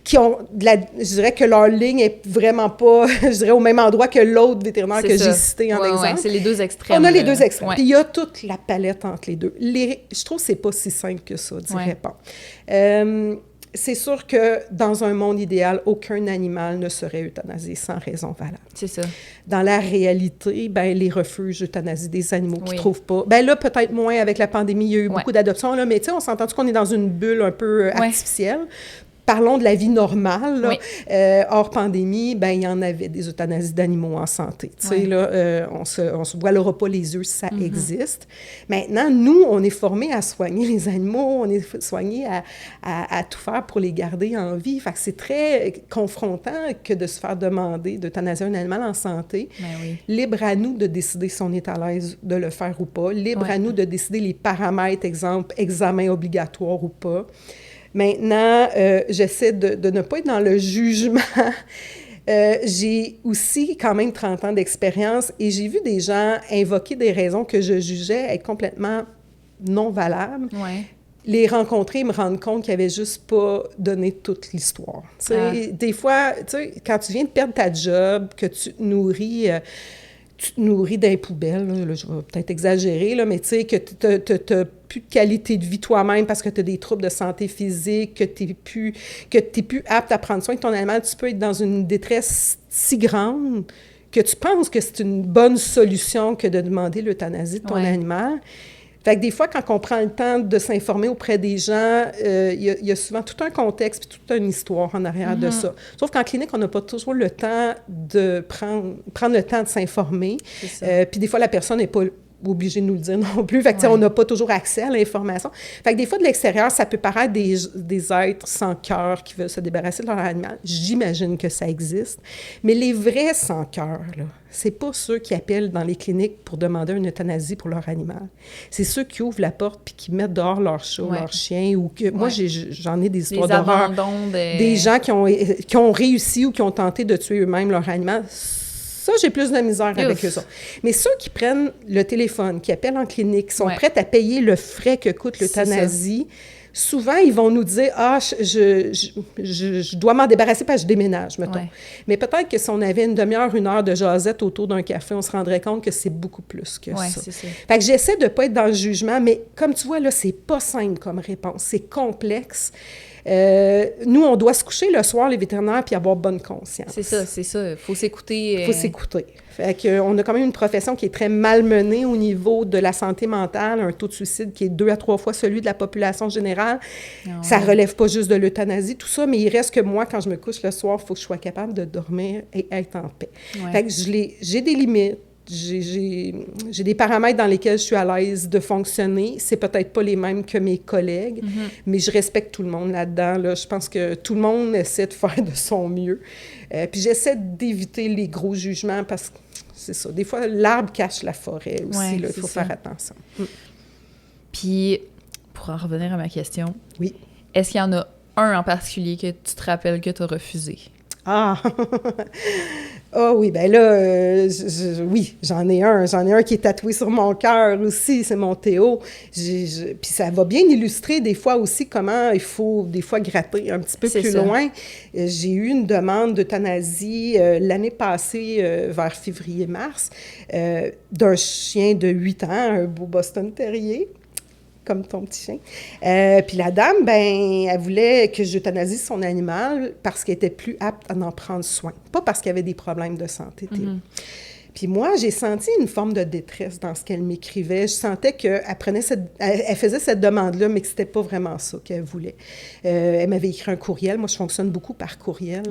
qui ont, je dirais que leur ligne est vraiment pas, je dirais, au même endroit que l'autre vétérinaire que j'ai cité en exemple. Ouais, c'est les deux extrêmes. On a les deux extrêmes. Ouais. Puis il y a toute la palette entre les deux. Je trouve que c'est pas si simple que ça d'y répondre. C'est sûr que dans un monde idéal, aucun animal ne serait euthanasié sans raison valable. C'est ça. Dans la réalité, ben les refuges euthanasie des animaux qui ne trouvent pas. Ben là, peut-être moins avec la pandémie, il y a eu beaucoup d'adoptions, là, mais tu sais, on s'entend qu'on est dans une bulle un peu artificielle. Parlons de la vie normale, là. Hors pandémie, ben il y en avait des euthanasies d'animaux en santé. Tu sais, là, on se voilera pas les yeux si ça existe. Maintenant, nous, on est formés à soigner les animaux, on est soignés à tout faire pour les garder en vie. Fait que c'est très confrontant que de se faire demander d'euthanasier un animal en santé. Ben oui. Libre à nous de décider si on est à l'aise de le faire ou pas. Libre à nous de décider les paramètres, exemple, examen obligatoire ou pas. Maintenant, j'essaie de ne pas être dans le jugement. J'ai aussi quand même 30 ans d'expérience et j'ai vu des gens invoquer des raisons que je jugeais être complètement non valables. Ouais. Les rencontrer et me rendre compte qu'ils n'avaient juste pas donné toute l'histoire. Des fois, tu sais, quand tu viens de perdre ta job, que tu te nourris d'un poubelle, là, je vais peut-être exagérer, là, mais tu sais, que tu n'as plus de qualité de vie toi-même parce que tu as des troubles de santé physique, que tu n'es plus apte à prendre soin de ton animal, tu peux être dans une détresse si grande que tu penses que c'est une bonne solution que de demander l'euthanasie de ton animal. Fait que des fois, quand on prend le temps de s'informer auprès des gens, il y a souvent tout un contexte puis toute une histoire en arrière de ça. Sauf qu'en clinique, on n'a pas toujours le temps de prendre le temps de s'informer. Puis des fois, la personne n'est pas obligée de nous le dire non plus. Fait que on n'a pas toujours accès à l'information. Fait que des fois, de l'extérieur, ça peut paraître des êtres sans cœur qui veulent se débarrasser de leur animal. J'imagine que ça existe. Mais les vrais sans cœur, là, c'est pas ceux qui appellent dans les cliniques pour demander une euthanasie pour leur animal. C'est ceux qui ouvrent la porte puis qui mettent dehors leur chat ou leur chien. Ou que, moi, j'en ai des histoires d'horreur. Des gens qui ont réussi ou qui ont tenté de tuer eux-mêmes leur animal. Ça, j'ai plus de misère avec eux autres. Mais ceux qui prennent le téléphone, qui appellent en clinique, qui sont prêts à payer le frais que coûte l'euthanasie, souvent, ils vont nous dire « Ah, je dois m'en débarrasser parce que je déménage, mettons. » Mais peut-être que si on avait une demi-heure, une heure de jasette autour d'un café, on se rendrait compte que c'est beaucoup plus que ça. C'est ça. Fait que j'essaie de ne pas être dans le jugement, mais comme tu vois, là, c'est pas simple comme réponse. C'est complexe. Nous, on doit se coucher le soir, les vétérinaires, puis avoir bonne conscience. C'est ça. Il faut s'écouter. Il faut s'écouter. Fait qu'on a quand même une profession qui est très malmenée au niveau de la santé mentale, un taux de suicide qui est 2 à 3 fois celui de la population générale. Ça relève pas juste de l'euthanasie, tout ça, mais il reste que moi, quand je me couche le soir, il faut que je sois capable de dormir et être en paix. Fait que j'ai des limites. j'ai des paramètres dans lesquels je suis à l'aise de fonctionner. C'est peut-être pas les mêmes que mes collègues, mais je respecte tout le monde là-dedans. Là. Je pense que tout le monde essaie de faire de son mieux. Puis j'essaie d'éviter les gros jugements parce que c'est ça. Des fois, l'arbre cache la forêt aussi. Il faut faire attention. Puis, pour en revenir à ma question, oui. Est-ce qu'il y en a un en particulier que tu te rappelles que tu as refusé? Ah! Oui, bien là, oui, j'en ai un. J'en ai un qui est tatoué sur mon cœur aussi, c'est mon Théo. Puis ça va bien illustrer des fois aussi comment il faut des fois gratter un petit peu plus loin. J'ai eu une demande d'euthanasie l'année passée, vers février-mars, d'un chien de 8 ans, un beau Boston Terrier, comme ton petit chien. Puis la dame, ben, elle voulait que j'euthanasie son animal parce qu'elle était plus apte à en prendre soin. Pas parce qu'il y avait des problèmes de santé, Théo. Puis moi, j'ai senti une forme de détresse dans ce qu'elle m'écrivait. Je sentais qu'elle elle faisait cette demande-là, mais que c'était pas vraiment ça qu'elle voulait. Elle m'avait écrit un courriel. Moi, je fonctionne beaucoup par courriel.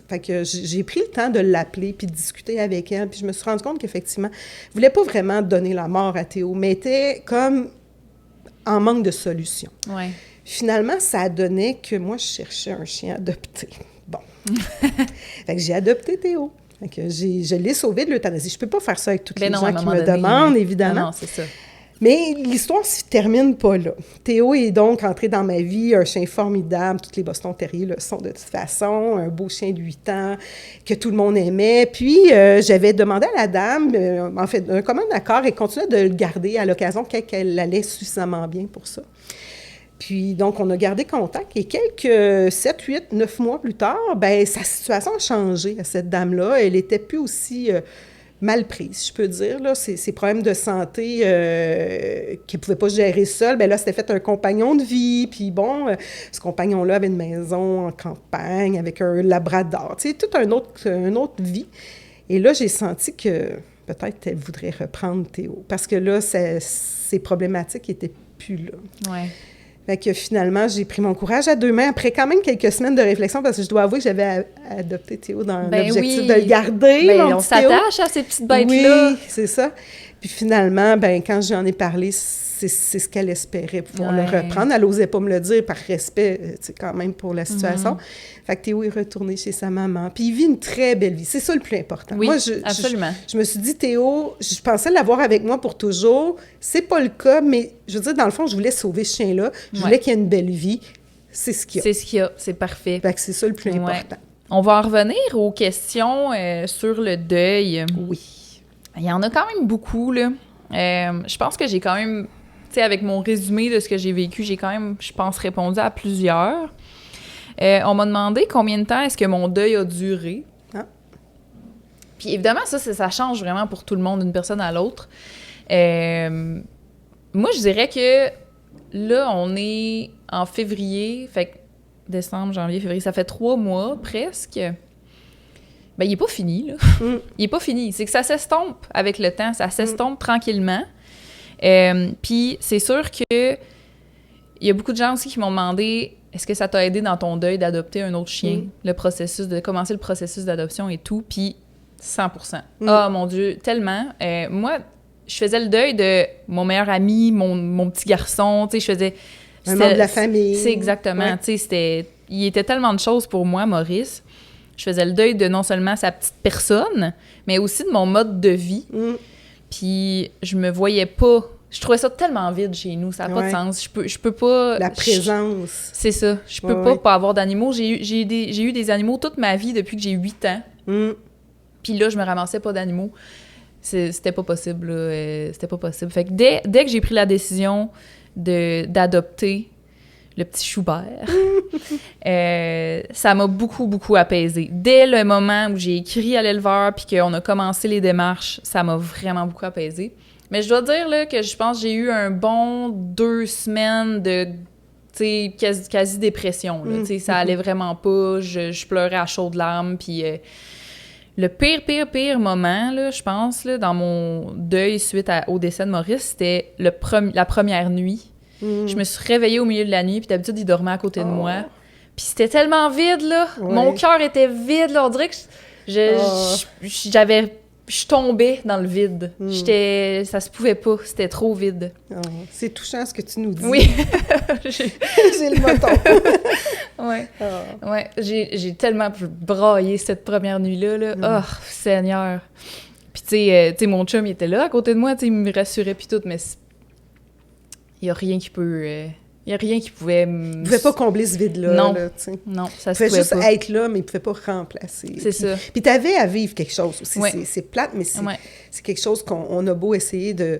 Fait que j'ai pris le temps de l'appeler puis de discuter avec elle. Puis je me suis rendu compte qu'effectivement, elle voulait pas vraiment donner la mort à Théo, mais était comme en manque de solution. Ouais. Finalement, ça a donné que moi, je cherchais un chien adopté. Bon. Fait que j'ai adopté Théo. Fait que je l'ai sauvé de l'euthanasie. Je peux pas faire ça avec toutes les gens qui me demandent, évidemment. Non, c'est ça. Mais l'histoire ne se termine pas là. Théo est donc entré dans ma vie, un chien formidable, tous les Boston Terriers le sont de toute façon, un beau chien de 8 ans que tout le monde aimait. Puis, j'avais demandé à la dame, en fait, un commun accord, elle continuait de le garder à l'occasion qu'elle allait suffisamment bien pour ça. Puis, donc, on a gardé contact et quelques 7, 8, 9 mois plus tard, bien, sa situation a changé à cette dame-là. Elle n'était plus aussi mal prise, je peux dire. Là. Ses problèmes de santé qu'elle ne pouvait pas gérer seule, bien là, c'était fait un compagnon de vie. Puis bon, ce compagnon-là avait une maison en campagne avec un labrador. Tu sais, toute une autre vie. Et là, j'ai senti que peut-être elle voudrait reprendre Théo. Parce que là, ses problématiques n'étaient plus là. Ouais. Fait que finalement, j'ai pris mon courage à deux mains après quand même quelques semaines de réflexion parce que je dois avouer que j'avais adopté Théo dans l'objectif de le garder. On s'attache à ces petites bêtes-là. Oui, c'est ça. Puis finalement, ben quand j'en ai parlé, c'est ce qu'elle espérait pouvoir le reprendre. Elle n'osait pas me le dire par respect, tu sais, quand même pour la situation. Fait que Théo est retourné chez sa maman. Puis il vit une très belle vie. C'est ça le plus important. Oui, moi, absolument. Je me suis dit, Théo, je pensais l'avoir avec moi pour toujours. C'est pas le cas, mais je veux dire, dans le fond, je voulais sauver ce chien-là. Je voulais qu'il ait une belle vie. C'est ce qu'il y a. C'est ce qu'il y a. C'est parfait. Fait que c'est ça le plus important. On va en revenir aux questions sur le deuil. Oui. Il y en a quand même beaucoup, là. Je pense que j'ai quand même... Tu sais, avec mon résumé de ce que j'ai vécu, j'ai quand même, je pense, répondu à plusieurs. On m'a demandé combien de temps est-ce que mon deuil a duré. Ah. Puis évidemment, ça change vraiment pour tout le monde, d'une personne à l'autre. Moi, je dirais que là, on est en février, fait que décembre, janvier, février, ça fait 3 mois presque. Ben, il est pas fini, là. Il est pas fini. C'est que ça s'estompe avec le temps, ça s'estompe tranquillement. Puis c'est sûr que il y a beaucoup de gens aussi qui m'ont demandé est-ce que ça t'a aidé dans ton deuil d'adopter un autre chien, de commencer le processus d'adoption et tout, puis 100%. Oh mon Dieu, tellement. Moi, je faisais le deuil de mon meilleur ami, mon petit garçon, tu sais, je faisais... Un membre de la famille. C'est exactement, tu sais, il était tellement de choses pour moi, Maurice. Je faisais le deuil de non seulement sa petite personne, mais aussi de mon mode de vie. Puis je me voyais pas... Je trouvais ça tellement vide chez nous, ça n'a pas de sens. Je peux pas... La présence. C'est ça. Je peux pas avoir d'animaux. J'ai eu des animaux toute ma vie depuis que j'ai 8 ans. Puis là, je me ramassais pas d'animaux. C'était pas possible. C'était pas possible. Fait que dès que j'ai pris la décision d'adopter le petit Schubert, ça m'a beaucoup, beaucoup apaisée. Dès le moment où j'ai écrit à l'éleveur puis qu'on a commencé les démarches, ça m'a vraiment beaucoup apaisée. Mais je dois dire là, que je pense que j'ai eu un bon 2 semaines de quasi-dépression. Ça allait vraiment pas. Je pleurais à chaudes larmes. Puis le pire moment, là, je pense, là, dans mon deuil suite au décès de Maurice, c'était la première nuit. Je me suis réveillée au milieu de la nuit, puis d'habitude, il dormait à côté de moi. Puis c'était tellement vide, là. Mon cœur était vide, là. On dirait que j'avais je tombais dans le vide. Ça se pouvait pas, c'était trop vide. Oh, c'est touchant ce que tu nous dis. Oui. J'ai le moton. Ouais. Oh. Ouais, j'ai tellement braillé cette première nuit-là. Là. Oh, Seigneur. Puis tu sais, mon chum, il était là à côté de moi, il me rassurait puis tout, mais il y a rien qui peut... Il n'y a rien qui pouvait... Il ne pouvait pas combler ce vide-là. Non, là, non, ça se pouvait pouvait juste pas. être là, mais il ne pouvait pas remplacer. C'est ça. Puis tu avais à vivre quelque chose aussi. Ouais. C'est plate, mais c'est quelque chose qu'on a beau essayer de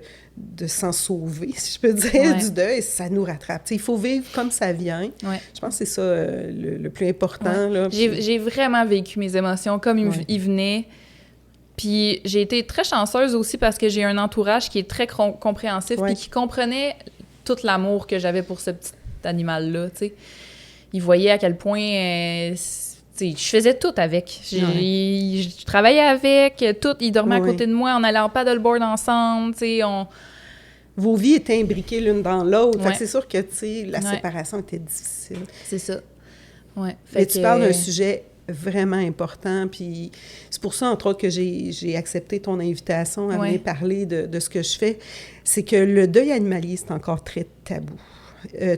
s'en sauver, si je peux dire, du deuil, ça nous rattrape. T'sais, il faut vivre comme ça vient. Ouais. Je pense que c'est ça le plus important. Là, j'ai vraiment vécu mes émotions comme ils venaient. Puis j'ai été très chanceuse aussi parce que j'ai un entourage qui est très compréhensif et qui comprenait tout l'amour que j'avais pour ce petit animal-là, tu sais. Il voyait à quel point... je faisais tout avec. Je travaillais avec, tout. Il dormait à côté de moi, on allait en paddleboard ensemble, tu sais, Vos vies étaient imbriquées l'une dans l'autre. Fait que c'est sûr que, tu sais, la séparation était difficile. C'est ça. Ouais. Mais tu parles d'un sujet vraiment important, puis c'est pour ça, entre autres, que j'ai accepté ton invitation à venir parler de ce que je fais. C'est que le deuil animalier, c'est encore très tabou.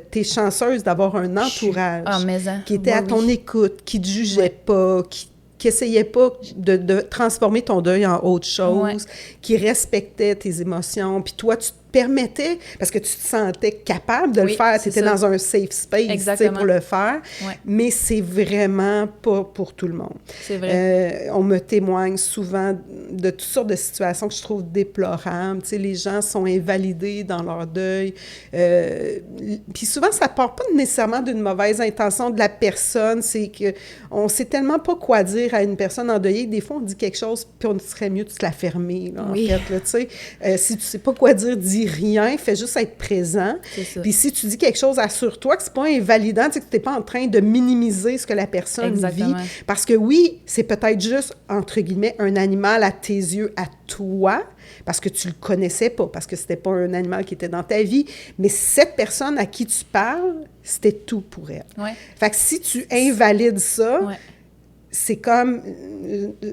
T'es chanceuse d'avoir un entourage qui était à ton écoute, qui te jugeait pas, qui essayait pas de transformer ton deuil en autre chose, qui respectait tes émotions, puis toi, tu te permettais, parce que tu te sentais capable de le faire, tu étais dans un safe space pour le faire, mais c'est vraiment pas pour tout le monde. C'est vrai. On me témoigne souvent de toutes sortes de situations que je trouve déplorables. Tu sais, les gens sont invalidés dans leur deuil. Puis souvent, ça part pas nécessairement d'une mauvaise intention de la personne, c'est qu'on sait tellement pas quoi dire à une personne endeuillée. Des fois, on dit quelque chose, puis on serait mieux de se la fermer, là, en fait. Là, tu sais. Si tu sais pas quoi dire, dis rien, fais juste être présent. Puis si tu dis quelque chose, assure-toi que c'est pas invalidant, tu sais, que t'es pas en train de minimiser ce que la personne vit. Parce que oui, c'est peut-être juste, entre guillemets, un animal à tes yeux, à toi, parce que tu le connaissais pas, parce que c'était pas un animal qui était dans ta vie, mais cette personne à qui tu parles, c'était tout pour elle. Fait que si tu invalides ça, c'est comme...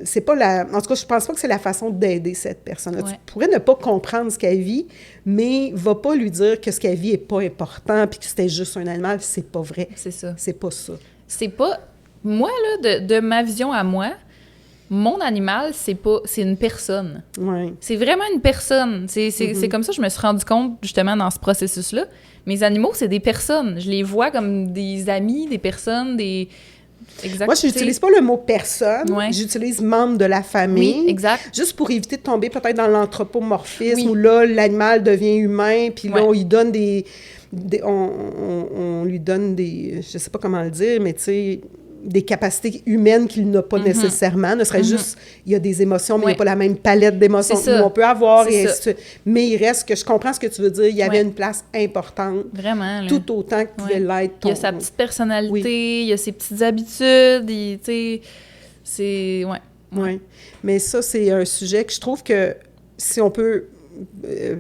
c'est pas la... En tout cas, je pense pas que c'est la façon d'aider cette personne-là. Tu pourrais ne pas comprendre ce qu'elle vit, mais va pas lui dire que ce qu'elle vit est pas important puis que c'était juste un animal. C'est pas vrai. C'est ça. C'est pas ça. C'est pas... Moi, là, de ma vision à moi, mon animal, c'est une personne. C'est vraiment une personne. C'est comme ça que je me suis rendu compte, justement, dans ce processus-là. Mes animaux, c'est des personnes. Je les vois comme des amis, des personnes, des... Exact. Moi, je n'utilise pas le mot personne, j'utilise membre de la famille. Oui, exact. Juste pour éviter de tomber peut-être dans l'anthropomorphisme où là, l'animal devient humain, puis là, on lui donne on lui donne des, je sais pas comment le dire, mais tu sais, des capacités humaines qu'il n'a pas nécessairement. Ne serait juste, il y a des émotions, mais il n'y a pas la même palette d'émotions que nous, on peut avoir. Et ainsi de suite. Mais il reste que je comprends ce que tu veux dire. Il y avait une place importante. Vraiment. Là. Tout autant que pouvait l'être. Il y a sa petite personnalité, il y a ses petites habitudes. Tu sais, c'est... Oui. Mais ça, c'est un sujet que je trouve que si on peut...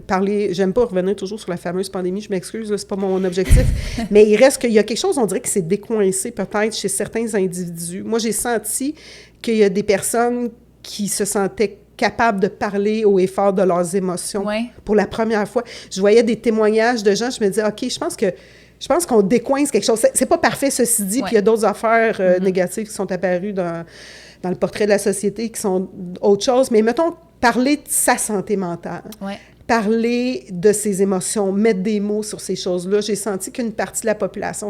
parler, j'aime pas revenir toujours sur la fameuse pandémie, je m'excuse, là, c'est pas mon objectif, mais il reste qu'il y a quelque chose, on dirait, qui s'est décoincé peut-être chez certains individus. Moi, j'ai senti qu'il y a des personnes qui se sentaient capables de parler haut et fort de leurs émotions pour la première fois. Je voyais des témoignages de gens, je me disais, OK, je pense qu'on décoince quelque chose. C'est pas parfait, ceci dit, puis il y a d'autres affaires négatives qui sont apparues dans le portrait de la société qui sont autre chose, mais mettons, parler de sa santé mentale, parler de ses émotions, mettre des mots sur ces choses-là. J'ai senti qu'une partie de la population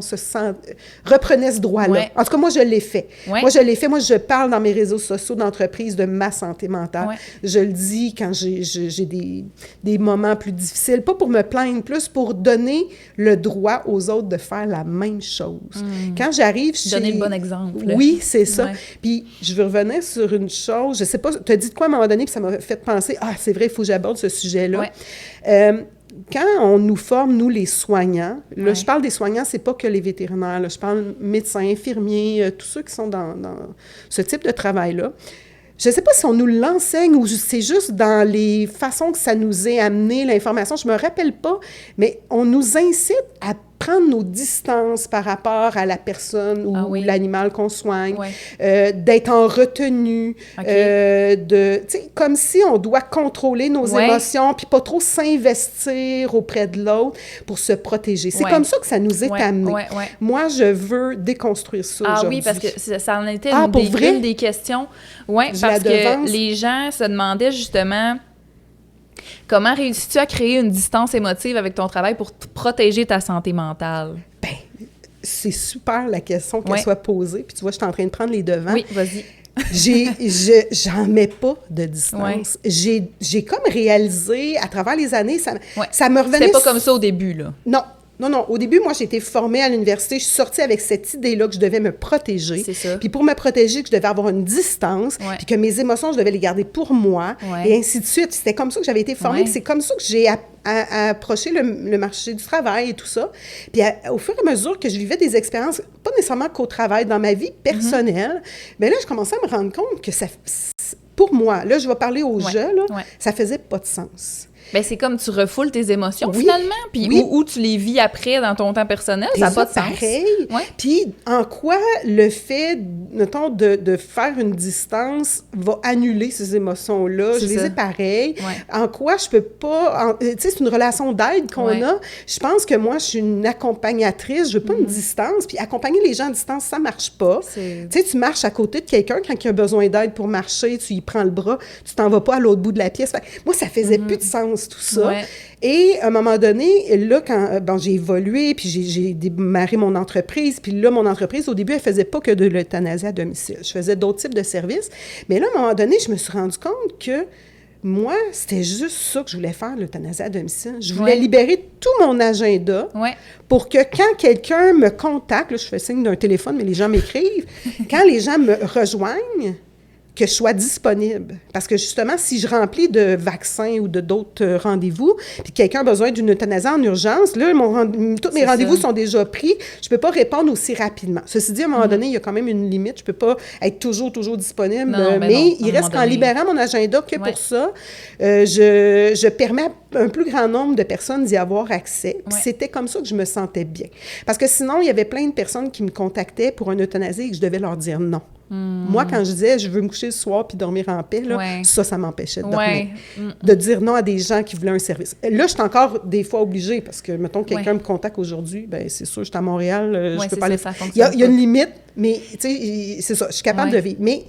reprenait ce droit-là. En tout cas, moi, je l'ai fait. Moi, je parle dans mes réseaux sociaux d'entreprise de ma santé mentale. Je le dis quand j'ai des moments plus difficiles, pas pour me plaindre, plus pour donner le droit aux autres de faire la même chose. Quand j'arrive chez... Donner le bon exemple. Oui, c'est ça. Puis, je veux revenir sur une chose, je sais pas, tu as dit de quoi à un moment donné, puis ça m'a fait penser, c'est vrai, il faut que j'aborde ce sujet-là. Quand on nous forme, nous, les soignants, là, je parle des soignants, c'est pas que les vétérinaires, là, je parle médecins, infirmiers, tous ceux qui sont dans ce type de travail-là. Je sais pas si on nous l'enseigne ou c'est juste dans les façons que ça nous est amené, l'information, je me rappelle pas, mais on nous incite à prendre nos distances par rapport à la personne ou l'animal qu'on soigne, d'être en retenue, tu sais, comme si on doit contrôler nos émotions puis pas trop s'investir auprès de l'autre pour se protéger. C'est comme ça que ça nous est amené. Moi, je veux déconstruire ça aujourd'hui. Oui, parce que ça en était une des questions. Oui, parce que les gens se demandaient justement comment réussis-tu à créer une distance émotive avec ton travail pour protéger ta santé mentale? Bien, c'est super la question qu'elle soit posée. Puis tu vois, je suis en train de prendre les devants. Oui, vas-y. J'en mets pas de distance. J'ai comme réalisé, à travers les années, ça me revenait... C'était pas comme ça au début, là? Non. Au début, moi, j'ai été formée à l'université. Je suis sortie avec cette idée-là que je devais me protéger. C'est ça. Puis pour me protéger, que je devais avoir une distance, puis que mes émotions, je devais les garder pour moi, et ainsi de suite. C'était comme ça que j'avais été formée. Puis c'est comme ça que j'ai approché le marché du travail et tout ça. Puis au fur et à mesure que je vivais des expériences, pas nécessairement qu'au travail, dans ma vie personnelle, bien là, je commençais à me rendre compte que ça... Pour moi, là, je vais parler aux jeux, là, ça faisait pas de sens. Bien, c'est comme tu refoules tes émotions, finalement, puis où tu les vis après dans ton temps personnel, ça n'a pas de sens. Pareil. Puis en quoi le fait, mettons, de faire une distance va annuler ces émotions-là? Je les ai pareilles. En quoi je peux pas... Tu sais, c'est une relation d'aide qu'on a. Je pense que moi, je suis une accompagnatrice, je veux pas une distance. Puis accompagner les gens à distance, ça marche pas. Tu sais, tu marches à côté de quelqu'un quand il a besoin d'aide pour marcher, tu y prends le bras, tu t'en vas pas à l'autre bout de la pièce. Moi, ça faisait plus de sens, tout ça. Et à un moment donné, là, quand j'ai évolué, puis j'ai démarré mon entreprise, puis là, mon entreprise, au début, elle faisait pas que de l'euthanasie à domicile. Je faisais d'autres types de services. Mais là, à un moment donné, je me suis rendu compte que moi, c'était juste ça que je voulais faire, l'euthanasie à domicile. Je voulais libérer tout mon agenda pour que quand quelqu'un me contacte, là, je fais signe d'un téléphone, mais les gens m'écrivent, quand les gens me rejoignent, que je sois disponible. Parce que justement, si je remplis de vaccins ou de d'autres rendez-vous, puis quelqu'un a besoin d'une euthanasie en urgence, là, tous mes rendez-vous sont déjà pris, je peux pas répondre aussi rapidement. Ceci dit, à un moment donné, il y a quand même une limite. Je peux pas être toujours disponible. Mais il reste qu'en libérant mon agenda que pour ça, je permets à un plus grand nombre de personnes d'y avoir accès. Puis c'était comme ça que je me sentais bien. Parce que sinon, il y avait plein de personnes qui me contactaient pour une euthanasie et que je devais leur dire non. Moi, quand je disais « je veux me coucher le soir puis dormir en paix », là, ça m'empêchait de dormir. De dire non à des gens qui voulaient un service. Là, je suis encore des fois obligée parce que, mettons, quelqu'un me contacte aujourd'hui, bien, c'est sûr, je suis à Montréal, je peux pas aller... Il y a une limite, mais, tu sais, c'est ça, je suis capable de vivre. Mais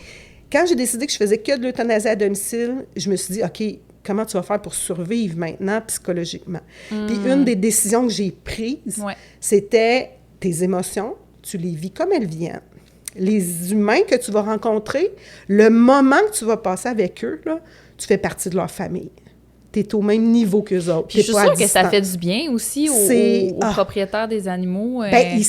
quand j'ai décidé que je faisais que de l'euthanasie à domicile, je me suis dit « OK, comment tu vas faire pour survivre maintenant psychologiquement? » Puis une des décisions que j'ai prises, c'était tes émotions, tu les vis comme elles viennent. Les humains que tu vas rencontrer, le moment que tu vas passer avec eux, là, tu fais partie de leur famille. Tu es au même niveau qu'eux autres. Puis je suis sûre que ça fait du bien aussi aux propriétaires des animaux. Bien,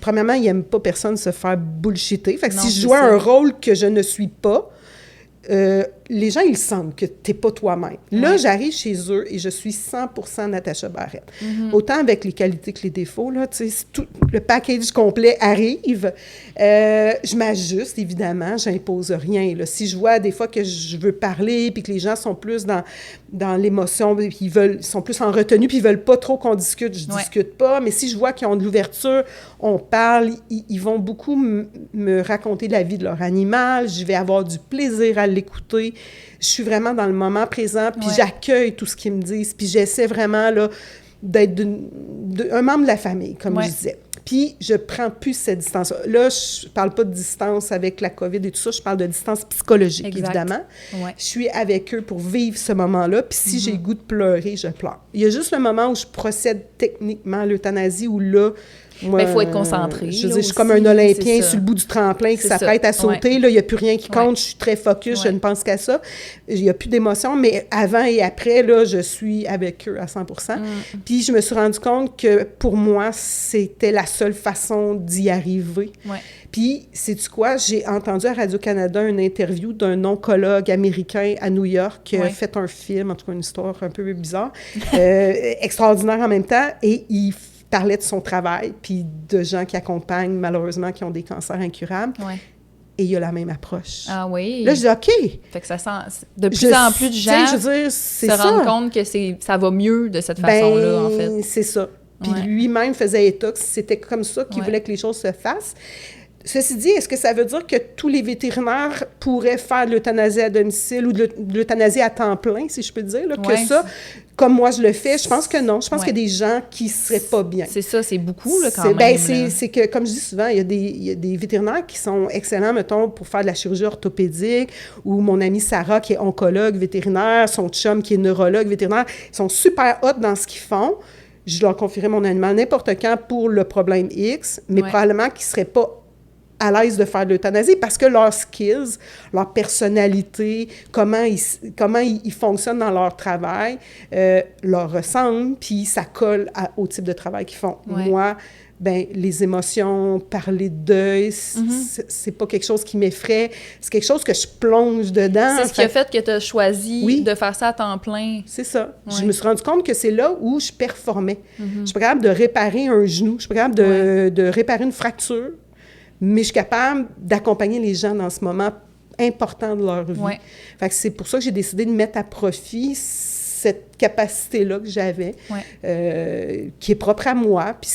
premièrement, ils n'aiment pas personne se faire bullshitter. Fait que si je jouais un rôle que je ne suis pas, les gens, ils sentent que tu n'es pas toi-même. Là, j'arrive chez eux et je suis 100% Natacha Barrette. Autant avec les qualités que les défauts, là, tu sais, tout le package complet arrive. Je m'ajuste, évidemment, j'impose rien. Là. Si je vois des fois que je veux parler puis que les gens sont plus dans l'émotion, puis ils sont plus en retenue puis ils veulent pas trop qu'on discute, je discute pas. Mais si je vois qu'ils ont de l'ouverture, on parle, ils vont beaucoup me raconter la vie de leur animal, je vais avoir du plaisir à l'écouter. Je suis vraiment dans le moment présent, puis j'accueille tout ce qu'ils me disent, puis j'essaie vraiment là, d'être un membre de la famille, comme je disais. Puis je prends plus cette distance. Là, je parle pas de distance avec la COVID et tout ça, je parle de distance psychologique, évidemment. Je suis avec eux pour vivre ce moment-là, puis si j'ai le goût de pleurer, je pleure. Il y a juste le moment où je procède techniquement à l'euthanasie, où là, moi, il faut être concentré. Je veux dire, je suis comme un Olympien sur le bout du tremplin qui s'apprête à sauter. Là, il n'y a plus rien qui compte. Je suis très focus. Je ne pense qu'à ça. Il n'y a plus d'émotion. Mais avant et après, là, je suis avec eux à 100%. Puis je me suis rendu compte que pour moi, c'était la seule façon d'y arriver. Puis, sais-tu quoi? J'ai entendu à Radio-Canada une interview d'un oncologue américain à New York qui a fait un film, en tout cas une histoire un peu bizarre, extraordinaire en même temps. Et il parlait de son travail, puis de gens qui accompagnent, malheureusement, qui ont des cancers incurables. Et il y a la même approche. Ah oui? Là, je dis, OK. Fait que ça sent... De plus en plus de gens je veux dire, se rendent compte que ça va mieux de cette façon-là, en fait. C'est ça. puis lui-même faisait état que c'était comme ça qu'il voulait que les choses se fassent. Ceci dit, est-ce que ça veut dire que tous les vétérinaires pourraient faire de l'euthanasie à domicile ou de l'euthanasie à temps plein, si je peux dire, là, que ça, comme moi je le fais, je pense que non. Je pense qu'il y a des gens qui ne seraient pas bien. C'est ça, c'est beaucoup, là, quand même. C'est que, comme je dis souvent, il y a des vétérinaires qui sont excellents, mettons, pour faire de la chirurgie orthopédique, ou mon amie Sarah, qui est oncologue vétérinaire, son chum, qui est neurologue vétérinaire, ils sont super hot dans ce qu'ils font. Je leur confierais mon animal n'importe quand pour le problème X, mais probablement qu'ils ne seraient pas à l'aise de faire de l'euthanasie parce que leurs skills, leur personnalité, comment ils fonctionnent dans leur travail, leur ressemblent, puis ça colle au type de travail qu'ils font. Moi, les émotions, parler de deuil, c'est pas quelque chose qui m'effraie, c'est quelque chose que je plonge dedans. C'est ce qui a fait que tu as choisi de faire ça à temps plein. C'est ça. Je me suis rendu compte que c'est là où je performais. Je suis pas capable de réparer un genou, je suis pas capable de réparer une fracture, mais je suis capable d'accompagner les gens dans ce moment important de leur vie. Fait que c'est pour ça que j'ai décidé de mettre à profit cette capacité-là que j'avais, qui est propre à moi, puis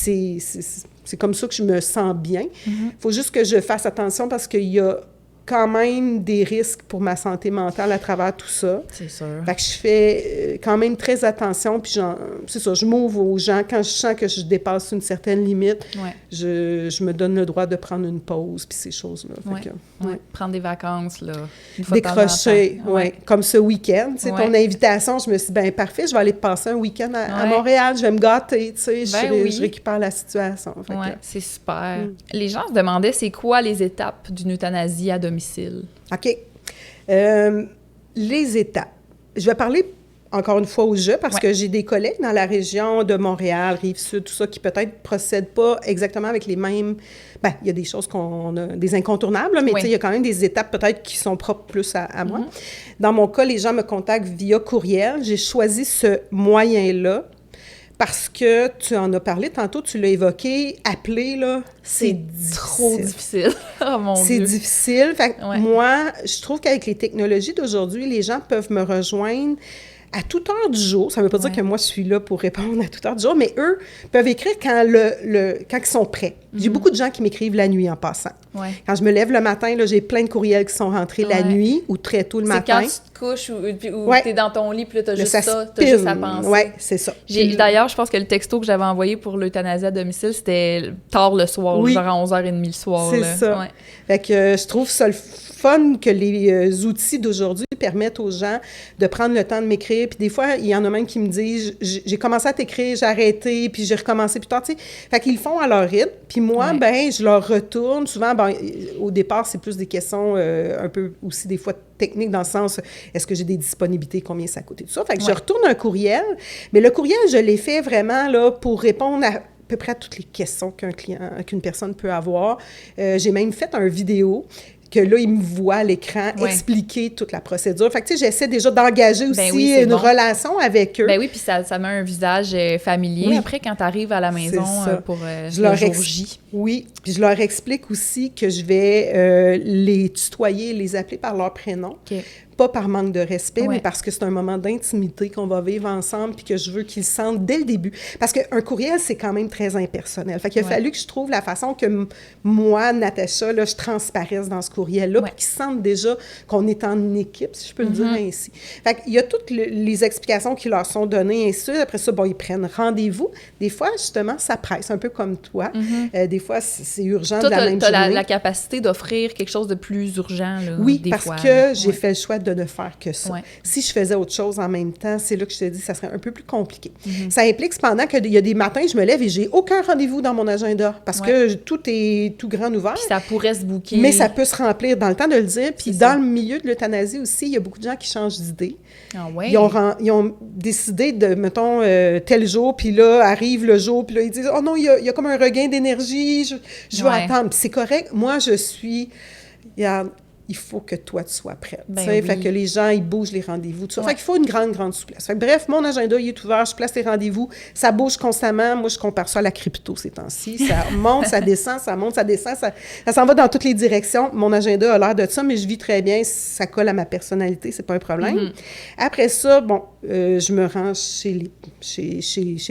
c'est comme ça que je me sens bien. Il faut juste que je fasse attention parce qu'il y a quand même des risques pour ma santé mentale à travers tout ça. C'est sûr. Fait que je fais quand même très attention, puis c'est ça, je m'ouvre aux gens. Quand je sens que je dépasse une certaine limite, je me donne le droit de prendre une pause, puis ces choses-là. Prendre des vacances, là. Décrocher, comme ce week-end. Tu sais, ton invitation, je me suis dit, parfait, je vais aller passer un week-end à Montréal, je vais me gâter, tu sais, je récupère la situation. C'est super. Les gens se demandaient, c'est quoi les étapes d'une euthanasie à domicile? OK. Les étapes. Je vais parler encore une fois au jeu parce que j'ai des collègues dans la région de Montréal, Rive-Sud, tout ça, qui peut-être ne procèdent pas exactement avec les mêmes... il y a des choses qu'on a, des incontournables, là, mais il y a quand même des étapes peut-être qui sont propres plus à moi. Dans mon cas, les gens me contactent via courriel. J'ai choisi ce moyen-là parce que tu en as parlé tantôt, tu l'as évoqué, appeler, là, c'est trop difficile. Oh mon Dieu! C'est difficile. Fait que moi, je trouve qu'avec les technologies d'aujourd'hui, les gens peuvent me rejoindre à toute heure du jour. Ça ne veut pas dire que moi, je suis là pour répondre à toute heure du jour, mais eux peuvent écrire quand ils sont prêts. J'ai beaucoup de gens qui m'écrivent la nuit en passant. Quand je me lève le matin, là, j'ai plein de courriels qui sont rentrés la nuit ou très tôt le matin. C'est quand tu te couches ou tu es dans ton lit, puis là, tu as juste ça, tu as juste à penser. Oui, c'est ça. D'ailleurs, je pense que le texto que j'avais envoyé pour l'euthanasie à domicile, c'était tard le soir, genre à 11h30 le soir. C'est ça. Fait que je trouve ça le fun que les outils d'aujourd'hui permettent aux gens de prendre le temps de m'écrire. Puis des fois, il y en a même qui me disent « J'ai commencé à t'écrire, j'ai arrêté, puis j'ai recommencé plus tard. » Fait qu'ils le font à leur rythme. Puis moi, je leur retourne. Souvent, au départ, c'est plus des questions un peu aussi des fois techniques dans le sens est-ce que j'ai des disponibilités, combien ça coûte et tout ça. Fait que je retourne un courriel. Mais le courriel, je l'ai fait vraiment là pour répondre à peu près à toutes les questions qu'une personne peut avoir. J'ai même fait un vidéo que là, ils me voient à l'écran expliquer toute la procédure. Fait que, tu sais, j'essaie déjà d'engager aussi une relation avec eux. Puis ça met un visage familier. Après, quand tu arrives à la maison pour le jour J. Oui, puis je leur explique aussi que je vais les tutoyer, les appeler par leur prénom. Pas par manque de respect, mais parce que c'est un moment d'intimité qu'on va vivre ensemble puis que je veux qu'ils sentent dès le début. Parce qu'un courriel, c'est quand même très impersonnel. Fait qu'il a fallu que je trouve la façon que moi, Natacha, là, je transparaisse dans ce courriel-là pour qu'ils sentent déjà qu'on est en équipe, si je peux le dire ainsi. Fait qu'il y a toutes les explications qui leur sont données, ainsi de suite. Après ça, ils prennent rendez-vous. Des fois, justement, ça presse, un peu comme toi. Des fois, c'est urgent de la même journée. Toi, tu as la capacité d'offrir quelque chose de plus urgent, là, parce que j'ai fait le choix de ne faire que ça. Si je faisais autre chose en même temps, c'est là que je te dis ça serait un peu plus compliqué. Ça implique cependant qu'il y a des matins, je me lève et j'ai aucun rendez-vous dans mon agenda parce que tout est tout grand ouvert. Puis ça pourrait se booker. Mais ça peut se remplir dans le temps de le dire. Puis dans le milieu de l'euthanasie aussi, il y a beaucoup de gens qui changent d'idée. Ils ont décidé de, mettons, tel jour, puis là, arrive le jour, puis là, ils disent « Oh non, il y a comme un regain d'énergie, je vais attendre. » Puis c'est correct. Moi, je suis... il faut que toi, tu sois prête. Ben Fait oui. que les gens, ils bougent les rendez-vous. Tout ça. Ouais. Fait qu'il faut une grande, grande souplesse. Fait que, bref, mon agenda, il est ouvert, je place les rendez-vous, ça bouge constamment. Moi, je compare ça à la crypto ces temps-ci. Ça monte, ça descend, ça monte, ça descend, ça s'en va dans toutes les directions. Mon agenda a l'air de ça, mais je vis très bien, ça colle à ma personnalité, c'est pas un problème. Après ça, bon, je me rends chez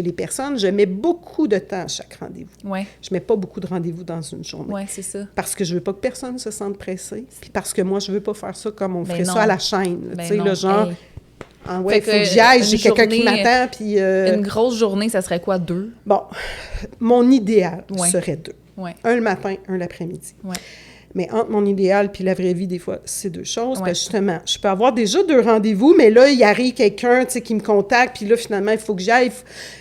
les personnes. Je mets beaucoup de temps à chaque rendez-vous. Ouais. Je mets pas beaucoup de rendez-vous dans une journée. Ouais, c'est ça. Parce que je veux pas que personne se sente pressé, puis parce que moi, je veux pas faire ça comme on Ben ferait non. ça à la chaîne. Ben Tu sais, non. le genre, Hey. ah ouais, Fait il faut que que j'y aille, j'ai une quelqu'un qui journée, m'attend, puis... Une grosse journée, ça serait quoi, 2? Bon, mon idéal Ouais. serait 2. Ouais. Un le matin, un l'après-midi. Ouais. Mais entre mon idéal puis la vraie vie, des fois, c'est 2 choses. Ouais. Parce que justement, je peux avoir déjà 2 rendez-vous, mais là, il arrive quelqu'un, tu sais, qui me contacte, puis là, finalement, il faut que j'aille.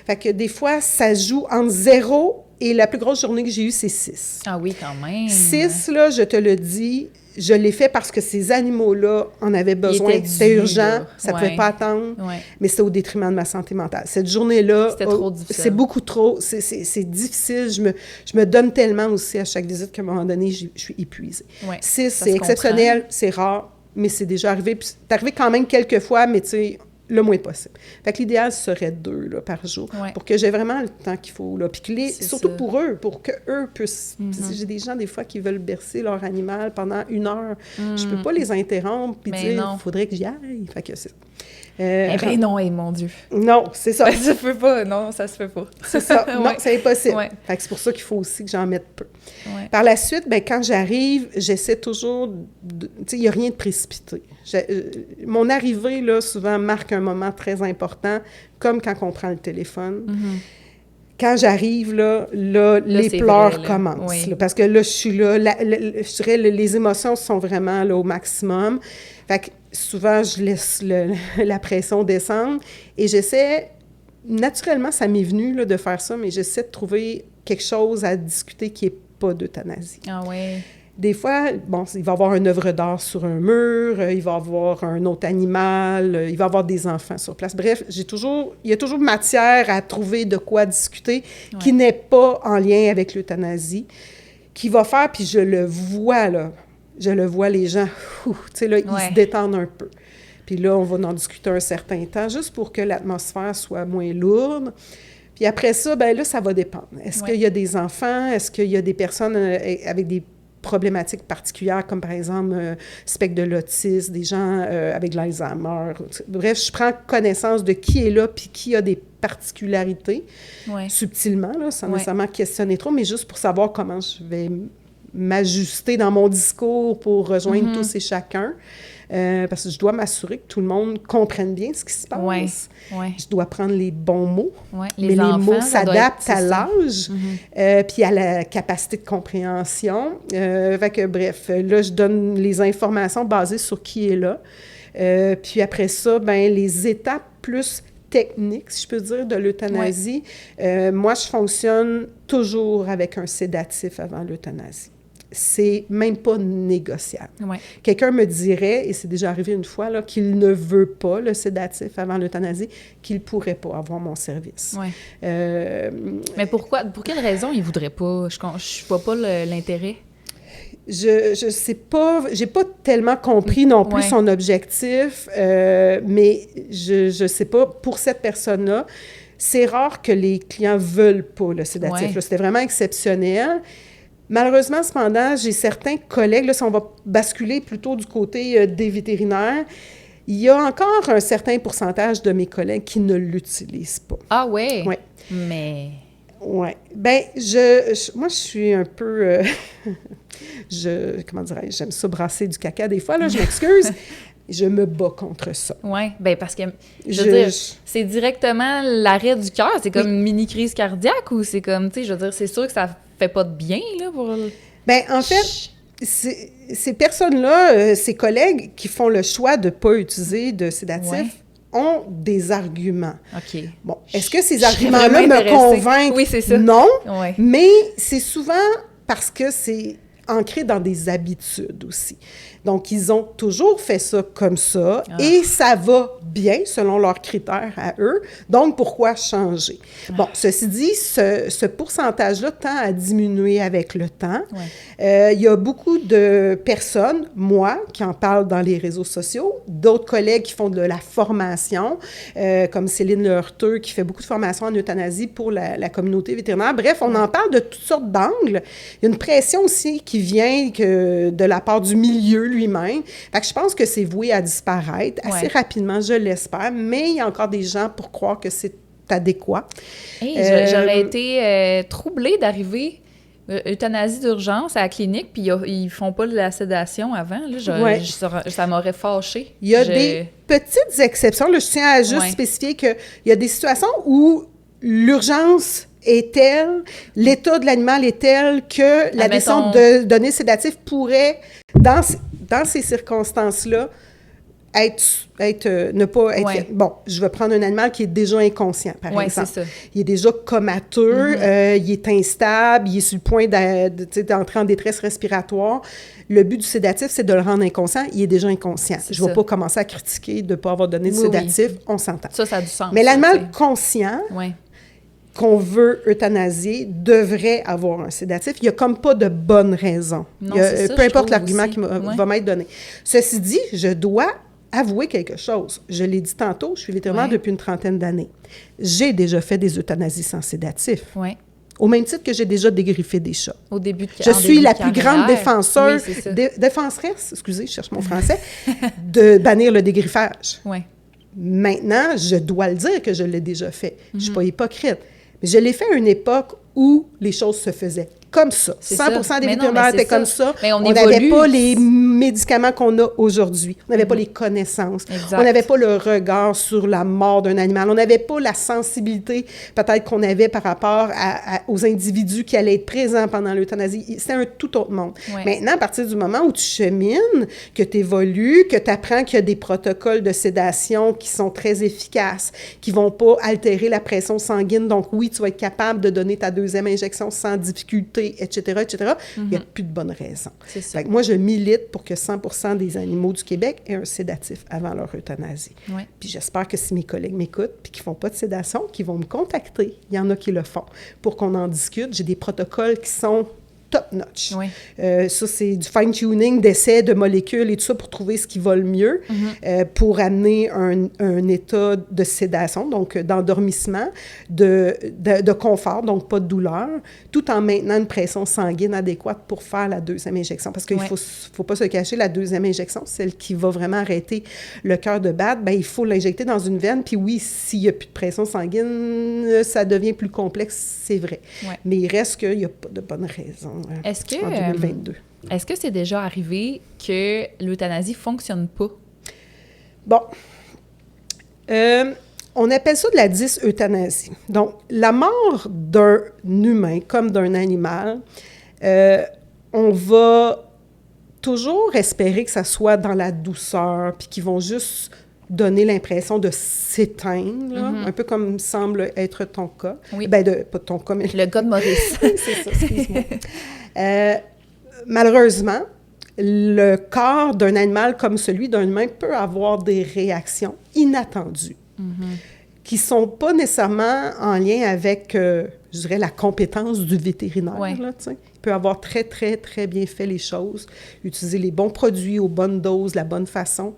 Fait que des fois, ça joue entre 0 et la plus grosse journée que j'ai eue, c'est 6. Ah oui, quand même. 6, là, je te le dis, je l'ai fait parce que ces animaux-là en avaient besoin. étaient C'était dus, urgent, là. ça ne Ouais. pouvait pas attendre, Ouais. mais c'était au détriment de ma santé mentale. Cette journée-là, C'était trop difficile. c'est beaucoup trop, c'est difficile. Je me donne tellement aussi à chaque visite qu'à un moment donné, je suis épuisée. Ouais, 6, ça c'est se exceptionnel, c'est rare, mais c'est déjà arrivé. Puis c'est arrivé quand même quelques fois, mais tu sais, le moins possible. Fait que l'idéal serait 2 là, par jour, Ouais. pour que j'ai vraiment le temps qu'il faut. Là. Puis que C'est surtout ça. pour eux, pour qu'eux puissent... J'ai des gens, des fois, qui veulent bercer leur animal pendant 1 heure. Je peux pas les interrompre puis Mais dire, non. il faudrait que j'y aille. Fait que c'est... Eh bien non, mon Dieu. Non, c'est ça. Ça se peut pas, non, ça se fait pas. C'est ça. Non, Ouais. c'est impossible. Ouais. Fait que c'est pour ça qu'il faut aussi que j'en mette peu. Ouais. Par la suite, ben, quand j'arrive, j'essaie toujours... Tu sais, il n'y a rien de précipité. Mon arrivée, là, souvent, marque un moment très important, comme quand on prend le téléphone. Quand j'arrive, là les c'est pleurs vrai, là. commencent. Oui. Là, parce que là, je suis là. Je dirais, les émotions sont vraiment là, au maximum. Fait que souvent, je laisse la pression descendre. Et j'essaie... Naturellement, ça m'est venu là, de faire ça, mais j'essaie de trouver quelque chose à discuter qui n'est pas d'euthanasie. Ah ouais. Des fois, bon, il va y avoir une œuvre d'art sur un mur, il va y avoir un autre animal, il va y avoir des enfants sur place. Bref, il y a toujours matière à trouver de quoi discuter qui n'est pas en lien avec l'euthanasie, qui va faire, puis je le vois, là, les gens, tu sais, là, ils se détendent un peu. Puis là, on va en discuter un certain temps, juste pour que l'atmosphère soit moins lourde. Puis après ça, bien là, ça va dépendre. Est-ce qu'il y a des enfants? Est-ce qu'il y a des personnes avec des problématiques particulières, comme par exemple spectre de l'autisme, des gens avec l'Alzheimer. Bref, je prends connaissance de qui est là puis qui a des particularités, subtilement, là, sans nécessairement questionner trop, mais juste pour savoir comment je vais m'ajuster dans mon discours pour rejoindre tous et chacun. Parce que je dois m'assurer que tout le monde comprenne bien ce qui se passe. Je dois prendre les bons mots, mais les mots s'adaptent à l'âge, puis à la capacité de compréhension. Fait que, bref, là, je donne les informations basées sur qui est là. Puis après ça, ben les étapes plus techniques, si je peux dire, de l'euthanasie. Moi, je fonctionne toujours avec un sédatif avant l'euthanasie. C'est même pas négociable. Quelqu'un me dirait, et c'est déjà arrivé une fois, là, qu'il ne veut pas le sédatif avant l'euthanasie, qu'il ne pourrait pas avoir mon service. Mais pourquoi? Pour quelle raison il ne voudrait pas? Je ne vois pas l'intérêt. Je sais pas, j'ai pas tellement compris non plus son objectif, mais je sais pas, pour cette personne-là, c'est rare que les clients veulent pas le sédatif. Là, c'était vraiment exceptionnel. Malheureusement, cependant, j'ai certains collègues, là, si on va basculer plutôt du côté des vétérinaires, il y a encore un certain pourcentage de mes collègues qui ne l'utilisent pas. Ah ouais? Oui. Mais... Oui. Bien, moi, je suis un peu... comment dirais-je? J'aime ça brasser du caca des fois, là, je m'excuse. Je me bats contre ça. Oui, bien parce que, je veux dire, c'est directement l'arrêt du cœur. C'est comme une mini-crise cardiaque ou c'est comme, tu sais, je veux dire, c'est sûr que ça fait pas de bien, là, pour... Bien, en fait, ces personnes-là, ces collègues qui font le choix de ne pas utiliser de sédatif ont des arguments. OK. Bon, est-ce que ces arguments-là me convainquent? Oui, c'est ça. Non, mais c'est souvent parce que c'est ancré dans des habitudes aussi. Donc, ils ont toujours fait ça comme ça et ça va bien selon leurs critères à eux. Donc, pourquoi changer? Bon, ceci dit, ce pourcentage-là tend à diminuer avec le temps. Il y a beaucoup de personnes, moi, qui en parlent dans les réseaux sociaux, d'autres collègues qui font de la formation, comme Céline Leheurteux, qui fait beaucoup de formation en euthanasie pour la communauté vétérinaire. Bref, on en parle de toutes sortes d'angles. Il y a une pression aussi qui vient de la part du milieu lui-même. Fait que je pense que c'est voué à disparaître assez rapidement, je l'espère, mais il y a encore des gens pour croire que c'est adéquat. Hey, j'aurais été troublée d'arriver euthanasie d'urgence à la clinique, puis ils font pas de la sédation avant. Là, ça m'aurait fâchée. Il y a des petites exceptions. Là, je tiens à juste spécifier qu'il y a des situations où l'urgence est telle, l'état de l'animal est tel que la décision de donner sédatif pourrait, dans ces circonstances-là, ne pas être... Bon, je vais prendre un animal qui est déjà inconscient, par exemple. C'est ça. Il est déjà comateux, il est instable, il est sur le point d'entrer en détresse respiratoire. Le but du sédatif, c'est de le rendre inconscient. Il est déjà inconscient. Je ne vais pas commencer à critiquer de ne pas avoir donné de sédatif. On s'entend. Ça a du sens. Mais l'animal conscient... qu'on veut euthanasier devrait avoir un sédatif. Il n'y a comme pas de bonne raison. Non, peu importe l'argument qui va m'être donné. Ceci dit, je dois avouer quelque chose. Je l'ai dit tantôt, je suis vétérinaire depuis une 30aine d'années. J'ai déjà fait des euthanasies sans sédatif. Au même titre que j'ai déjà dégriffé des chats. Au début de Je suis la plus grande défenseresse, excusez, je cherche mon français, de bannir le dégriffage. Maintenant, je dois le dire que je l'ai déjà fait. Je ne suis pas hypocrite. Mais je l'ai fait à une époque où les choses se faisaient comme ça. 100% des vétérinaires étaient comme ça. On n'avait pas les médicaments qu'on a aujourd'hui. On n'avait pas les connaissances. On n'avait pas le regard sur la mort d'un animal. On n'avait pas la sensibilité peut-être qu'on avait par rapport aux individus qui allaient être présents pendant l'euthanasie. C'était un tout autre monde. Maintenant, à partir du moment où tu chemines, que tu évolues, que tu apprends qu'il y a des protocoles de sédation qui sont très efficaces, qui ne vont pas altérer la pression sanguine. Donc oui, tu vas être capable de donner ta deuxième injection sans difficulté, etc., il n'y a plus de bonne raison. Fait que moi, je milite pour que 100% des animaux du Québec aient un sédatif avant leur euthanasie. Puis j'espère que si mes collègues m'écoutent puis qu'ils ne font pas de sédation, qu'ils vont me contacter. Il y en a qui le font pour qu'on en discute. J'ai des protocoles qui sont top-notch. Ça, c'est du fine-tuning d'essais de molécules et tout ça pour trouver ce qui va le mieux, pour amener un état de sédation, donc d'endormissement, de confort, donc pas de douleur, tout en maintenant une pression sanguine adéquate pour faire la deuxième injection. Parce qu'il ne faut pas se cacher, la deuxième injection, celle qui va vraiment arrêter le cœur de battre, bien, il faut l'injecter dans une veine. Puis oui, s'il n'y a plus de pression sanguine, ça devient plus complexe, c'est vrai. Mais il reste qu'il n'y a pas de bonne raison. En 2022. Est-ce que c'est déjà arrivé que l'euthanasie ne fonctionne pas? Bon. On appelle ça de la dyseuthanasie. Donc, la mort d'un humain comme d'un animal, on va toujours espérer que ça soit dans la douceur, puis qu'ils vont juste donner l'impression de s'éteindre, un peu comme semble être ton cas. Pas ton cas, mais... Le cas de Maurice. C'est ça, excuse-moi. Malheureusement, le corps d'un animal comme celui d'un humain peut avoir des réactions inattendues qui ne sont pas nécessairement en lien avec, je dirais, la compétence du vétérinaire. Là, il peut avoir très, très, très bien fait les choses, utiliser les bons produits aux bonnes doses, la bonne façon.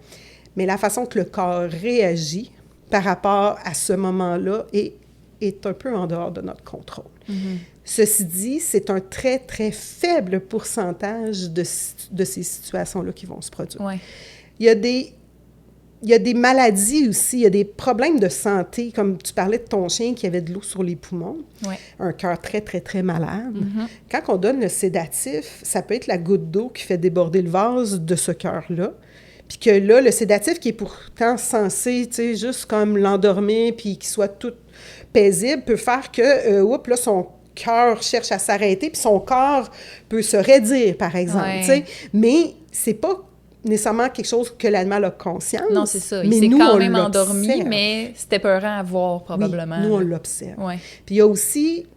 Mais la façon que le corps réagit par rapport à ce moment-là est un peu en dehors de notre contrôle. Ceci dit, c'est un très, très faible pourcentage de ces situations-là qui vont se produire. Il y a des maladies aussi, il y a des problèmes de santé, comme tu parlais de ton chien qui avait de l'eau sur les poumons, un cœur très, très, très malade. Quand on donne le sédatif, ça peut être la goutte d'eau qui fait déborder le vase de ce cœur-là. Puis que là, le sédatif qui est pourtant censé, tu sais, juste comme l'endormir puis qu'il soit tout paisible, peut faire que, là, son cœur cherche à s'arrêter puis son corps peut se raidir, par exemple, tu sais. Mais c'est pas nécessairement quelque chose que l'animal a conscience. Non, c'est ça. Il s'est quand même endormi, mais c'était peurant à voir, probablement. Oui, nous, on l'observe. Puis il y a aussi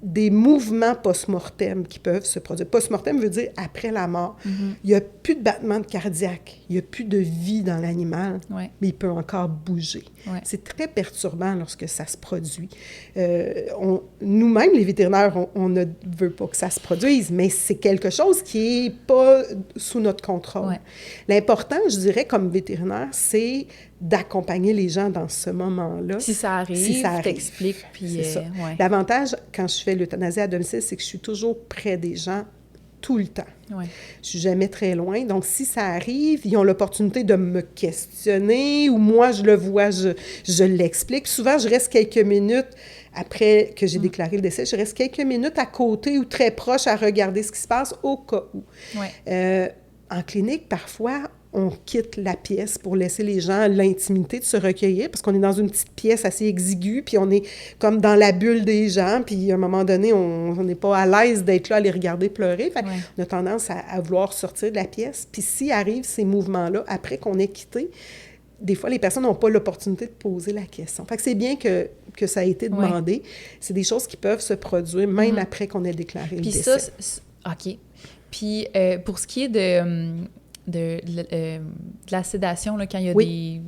des mouvements post-mortem qui peuvent se produire. Post-mortem veut dire après la mort. Il n'y a plus de battement cardiaque, il n'y a plus de vie dans l'animal, mais il peut encore bouger. C'est très perturbant lorsque ça se produit. Nous-mêmes, les vétérinaires, on ne veut pas que ça se produise, mais c'est quelque chose qui n'est pas sous notre contrôle. L'important, je dirais, comme vétérinaire, c'est d'accompagner les gens dans ce moment-là. Si ça arrive, t'expliques, puis... C'est ça. L'avantage, quand je fais l'euthanasie à domicile, c'est que je suis toujours près des gens tout le temps. Je suis jamais très loin. Donc, si ça arrive, ils ont l'opportunité de me questionner ou moi, je le vois, je l'explique. Souvent, je reste quelques minutes après que j'ai déclaré le décès. Je reste quelques minutes à côté ou très proche à regarder ce qui se passe au cas où. En clinique, parfois, on quitte la pièce pour laisser les gens l'intimité de se recueillir, parce qu'on est dans une petite pièce assez exiguë, puis on est comme dans la bulle des gens, puis à un moment donné, on n'est pas à l'aise d'être là à les regarder pleurer. Fait on a tendance à vouloir sortir de la pièce. Puis s'il arrive ces mouvements-là, après qu'on ait quitté, des fois, les personnes n'ont pas l'opportunité de poser la question. Fait que c'est bien que ça a été demandé. C'est des choses qui peuvent se produire même après qu'on ait déclaré le décès. Puis ça, OK. Puis pour ce qui est de la sédation, là, quand il y a des...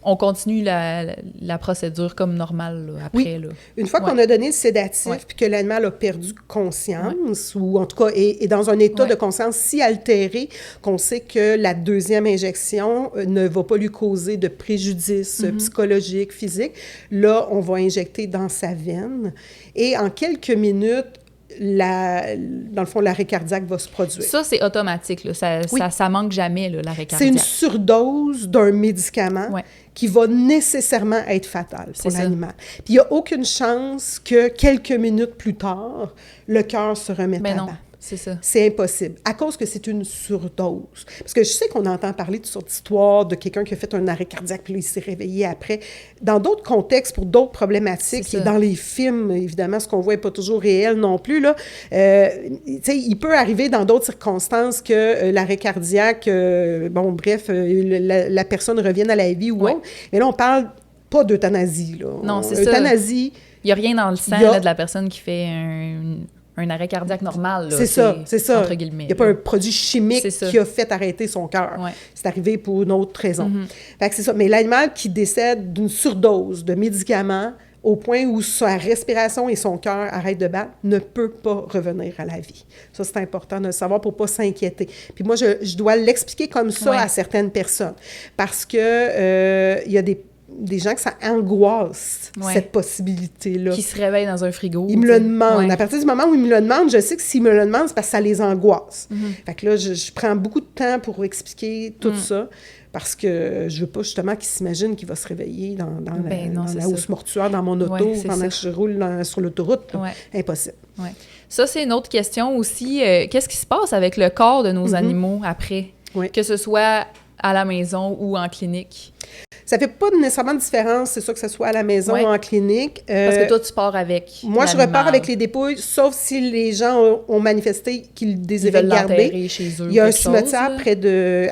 on continue la procédure comme normale là, après. Là. Une fois qu'on a donné le sédatif puis que l'animal a perdu conscience, ou en tout cas est dans un état de conscience si altéré qu'on sait que la deuxième injection ne va pas lui causer de préjudice psychologique, physique, là, on va injecter dans sa veine. Et en quelques minutes, dans le fond, l'arrêt cardiaque va se produire. Ça, c'est automatique. Là. Ça manque jamais, là, l'arrêt cardiaque. C'est une surdose d'un médicament qui va nécessairement être fatal pour l'animal. Puis il n'y a aucune chance que quelques minutes plus tard, le cœur se remette à battre. C'est ça. C'est impossible, à cause que c'est une surdose. Parce que je sais qu'on entend parler de sortes d'histoires de quelqu'un qui a fait un arrêt cardiaque, puis là, il s'est réveillé après. Dans d'autres contextes, pour d'autres problématiques, et dans les films, évidemment, ce qu'on voit n'est pas toujours réel non plus, là. Il peut arriver dans d'autres circonstances que l'arrêt cardiaque, la personne revienne à la vie ou autre. Mais là, on parle pas d'euthanasie, là. Non, c'est euthanasie, ça. Il n'y a rien dans le sang là, de la personne qui fait un arrêt cardiaque normal. Là, c'est ça. Entre guillemets. Il n'y a pas un produit chimique qui a fait arrêter son cœur. C'est arrivé pour une autre raison. Fait que c'est ça. Mais l'animal qui décède d'une surdose de médicaments au point où sa respiration et son cœur arrêtent de battre, ne peut pas revenir à la vie. Ça, c'est important de le savoir pour ne pas s'inquiéter. Puis moi, je dois l'expliquer comme ça à certaines personnes. Parce que il y a des gens que ça angoisse, cette possibilité-là. Qui se réveillent dans un frigo. Ils me le demandent. À partir du moment où ils me le demandent, je sais que s'ils me le demandent, c'est parce que ça les angoisse. Fait que là, je prends beaucoup de temps pour expliquer tout ça, parce que je veux pas justement qu'ils s'imaginent qu'il va se réveiller dans la hausse mortuaire, dans mon auto, pendant que je roule sur l'autoroute. Impossible. Ça, c'est une autre question aussi. Qu'est-ce qui se passe avec le corps de nos animaux après? Que ce soit à la maison ou en clinique? Ça fait pas nécessairement de différence, c'est ça, que ce soit à la maison ou en clinique. Parce que toi, tu pars avec moi, je repars avec les dépouilles, sauf si les gens ont manifesté qu'ils désiraient garder. Chez eux, il y a un cimetière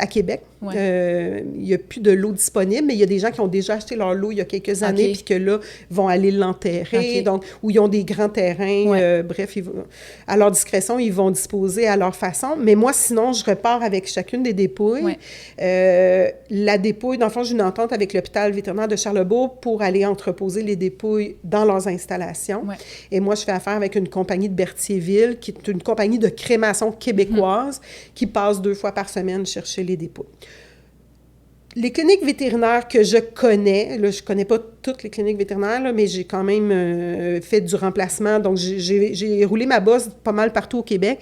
à Québec. Il n'y a plus de l'eau disponible, mais il y a des gens qui ont déjà acheté leur lot il y a quelques années, puis que là, vont aller l'enterrer, donc, où ils ont des grands terrains, bref, à leur discrétion, ils vont disposer à leur façon. Mais moi, sinon, je repars avec chacune des dépouilles. La dépouille, dans le fond, j'ai une entente avec l'hôpital vétérinaire de Charlebourg pour aller entreposer les dépouilles dans leurs installations. Et moi, je fais affaire avec une compagnie de Berthierville, qui est une compagnie de crémation québécoise, qui passe 2 fois par semaine chercher les dépouilles. Les cliniques vétérinaires que je connais, là, je ne connais pas toutes les cliniques vétérinaires, là, mais j'ai quand même fait du remplacement, donc j'ai roulé ma bosse pas mal partout au Québec,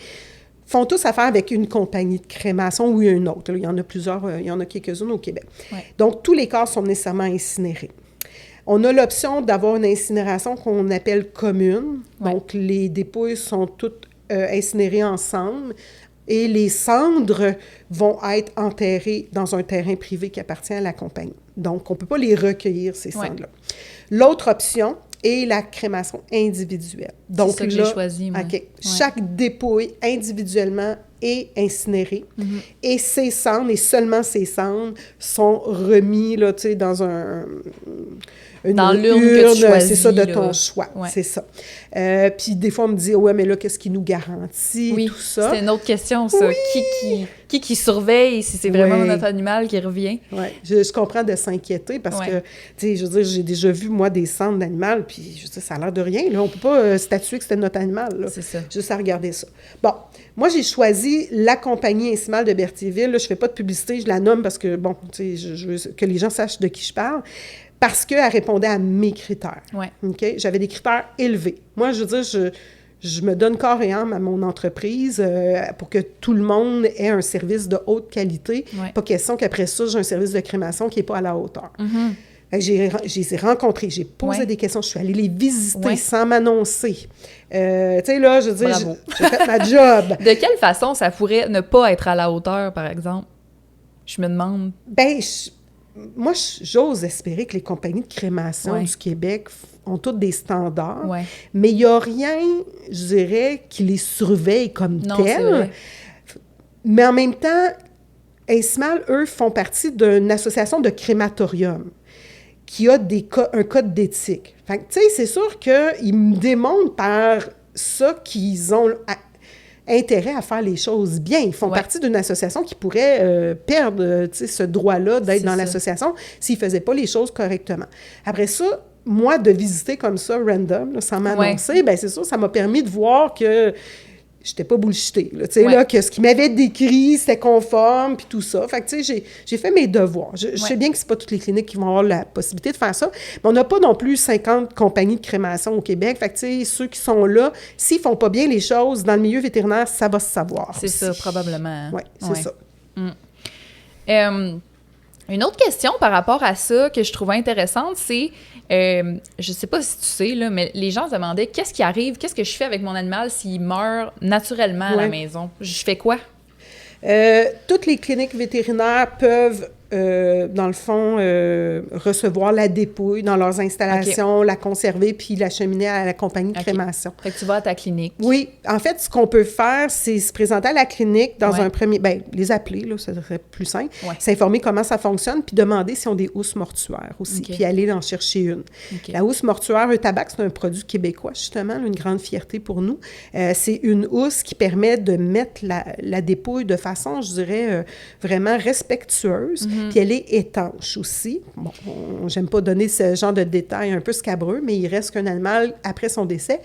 font tous affaire avec une compagnie de crémation ou une autre. Là, il y en a plusieurs, il y en a quelques-unes au Québec. Donc, tous les corps sont nécessairement incinérés. On a l'option d'avoir une incinération qu'on appelle commune. Donc, les dépouilles sont toutes incinérées ensemble. Et les cendres vont être enterrées dans un terrain privé qui appartient à la compagnie. Donc, on ne peut pas les recueillir, ces cendres-là. L'autre option est la crémation individuelle. Donc, c'est ça que j'ai choisi, moi. Chaque dépouille, individuellement, et incinéré. Et ces cendres, et seulement ces cendres, sont remis là, tu sais, dans dans l'urne que tu choisis. C'est ça, de là. ton choix. Ouais. C'est ça. Puis des fois, on me dit, ouais, mais là, qu'est-ce qui nous garantit, Oui, tout ça? c'est une autre question, ça. Oui. Qui surveille si c'est vraiment Oui. notre animal qui revient? Oui, je comprends de s'inquiéter parce que, tu sais, je veux dire, j'ai déjà vu, moi, des cendres d'animal, puis je veux dire, ça a l'air de rien, là. On peut pas statuer que c'était notre animal, là. C'est ça. Juste à regarder ça. Bon, moi, j'ai choisi la compagnie Incimale de Berthierville. Là, je fais pas de publicité, je la nomme parce que, bon, tu sais, je veux que les gens sachent de qui je parle. Parce qu'elle répondait à mes critères. Ouais. OK? J'avais des critères élevés. Moi, je veux dire, je me donne corps et âme à mon entreprise pour que tout le monde ait un service de haute qualité. Ouais. Pas question qu'après ça, j'ai un service de crémation qui n'est pas à la hauteur. Mm-hmm. Je les ai rencontrés, j'ai posé des questions, je suis allée les visiter sans m'annoncer. Tu sais, là, je veux dire, j'ai fait ma job. De quelle façon ça pourrait ne pas être à la hauteur, par exemple? Je me demande. Ben, moi, j'ose espérer que les compagnies de crémation du Québec ont toutes des standards, mais il n'y a rien, je dirais, qui les surveille comme tels. Mais en même temps, Incimale, eux, font partie d'une association de crématorium qui a un code d'éthique. Fait que, tu sais, c'est sûr qu'ils me démontrent par ça qu'ils ont intérêt à faire les choses bien. Ils font partie d'une association qui pourrait perdre ce droit-là d'être dans l'association s'ils ne faisaient pas les choses correctement. Après ça, moi, de visiter comme ça, random, là, sans m'annoncer, ben c'est sûr, ça m'a permis de voir que j'étais pas bullshitée, là, tu sais, là, que ce qu'ils m'avaient décrit, c'était conforme, puis tout ça. Fait que, tu sais, j'ai fait mes devoirs. Je sais bien que c'est pas toutes les cliniques qui vont avoir la possibilité de faire ça, mais on n'a pas non plus 50 compagnies de crémation au Québec. Fait que, tu sais, ceux qui sont là, s'ils font pas bien les choses dans le milieu vétérinaire, ça va se savoir. C'est ça, probablement. Oui, c'est ça. Une autre question par rapport à ça que je trouvais intéressante, c'est, je sais pas si tu sais, là, mais les gens se demandaient qu'est-ce qui arrive, qu'est-ce que je fais avec mon animal s'il meurt naturellement à la maison? Je fais quoi? Toutes les cliniques vétérinaires peuvent, dans le fond, recevoir la dépouille dans leurs installations, la conserver, puis l'acheminer à la compagnie de crémation. Fait que tu vas à ta clinique. Oui. En fait, ce qu'on peut faire, c'est se présenter à la clinique dans un premier... Bien, les appeler, là, ça serait plus simple. S'informer comment ça fonctionne, puis demander s'ils ont des housses mortuaires aussi, puis aller en chercher une. La housse mortuaire Eutabac, c'est un produit québécois, justement, une grande fierté pour nous. C'est une housse qui permet de mettre la dépouille de façon, je dirais, vraiment respectueuse. Puis elle est étanche aussi. Bon, j'aime pas donner ce genre de détails un peu scabreux, mais il reste qu'un animal, après son décès,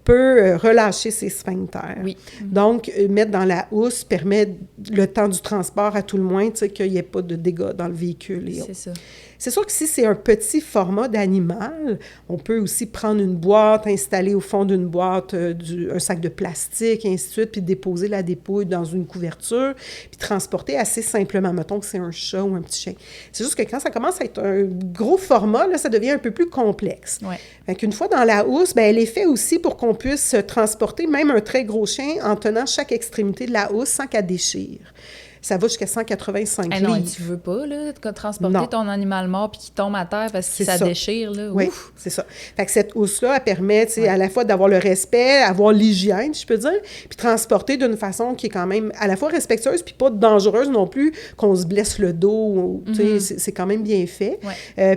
peut relâcher ses sphincters. Oui. Donc, mettre dans la housse permet le temps du transport, à tout le moins, tu sais, qu'il n'y ait pas de dégâts dans le véhicule. C'est ça. C'est sûr que si c'est un petit format d'animal, on peut aussi prendre une boîte, installer au fond d'une boîte un sac de plastique, et ainsi de suite, puis déposer la dépouille dans une couverture, puis transporter assez simplement. Mettons que c'est un chat ou un petit chien. C'est juste que quand ça commence à être un gros format, là, ça devient un peu plus complexe. Fait qu'une fois dans la housse, bien, elle est faite aussi pour qu'on puisse transporter même un très gros chien en tenant chaque extrémité de la housse sans qu'elle déchire. Ça va jusqu'à 185 livres. Non, tu veux pas, là, transporter ton animal mort puis qu'il tombe à terre parce que ça déchire, là. Oui, c'est ça. Fait que cette housse-là, elle permet, tu sais, à la fois d'avoir le respect, avoir l'hygiène, je peux dire, puis transporter d'une façon qui est quand même à la fois respectueuse puis pas dangereuse non plus, qu'on se blesse le dos, tu sais, c'est quand même bien fait.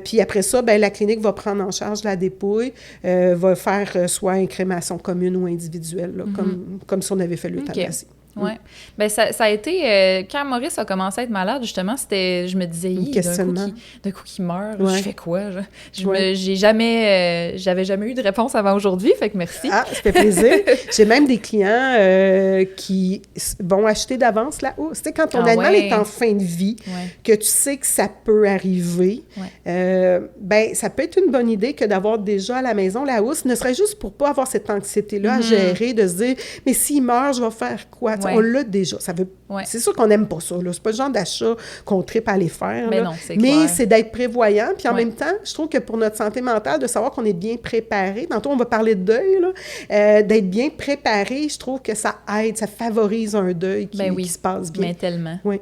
Puis après ça, ben la clinique va prendre en charge la dépouille, va faire soit une crémation commune ou individuelle, là, comme si on avait fait l'euthanasie. Oui. Bien, ça a été... quand Maurice a commencé à être malade, justement, c'était... Je me disais, d'un coup qu'il meurt, je fais quoi? J'avais jamais eu de réponse avant aujourd'hui, fait que merci. Ah, ça fait plaisir. J'ai même des clients qui vont acheter d'avance la housse. Tu sais, quand ton animal est en fin de vie, que tu sais que ça peut arriver, ben ça peut être une bonne idée que d'avoir déjà à la maison la housse, ne serait juste pour pas avoir cette anxiété-là à gérer, de se dire, mais s'il meurt, je vais faire quoi? On l'a déjà. Ça veut... C'est sûr qu'on n'aime pas ça. C'est pas le genre d'achat qu'on tripe à aller faire. Mais là. non, c'est Mais clair. c'est d'être prévoyant. Puis en même temps, je trouve que pour notre santé mentale, de savoir qu'on est bien préparé, tantôt on va parler de deuil, là, d'être bien préparé, je trouve que ça aide, ça favorise un deuil qui se passe bien. Mais tellement. Oui.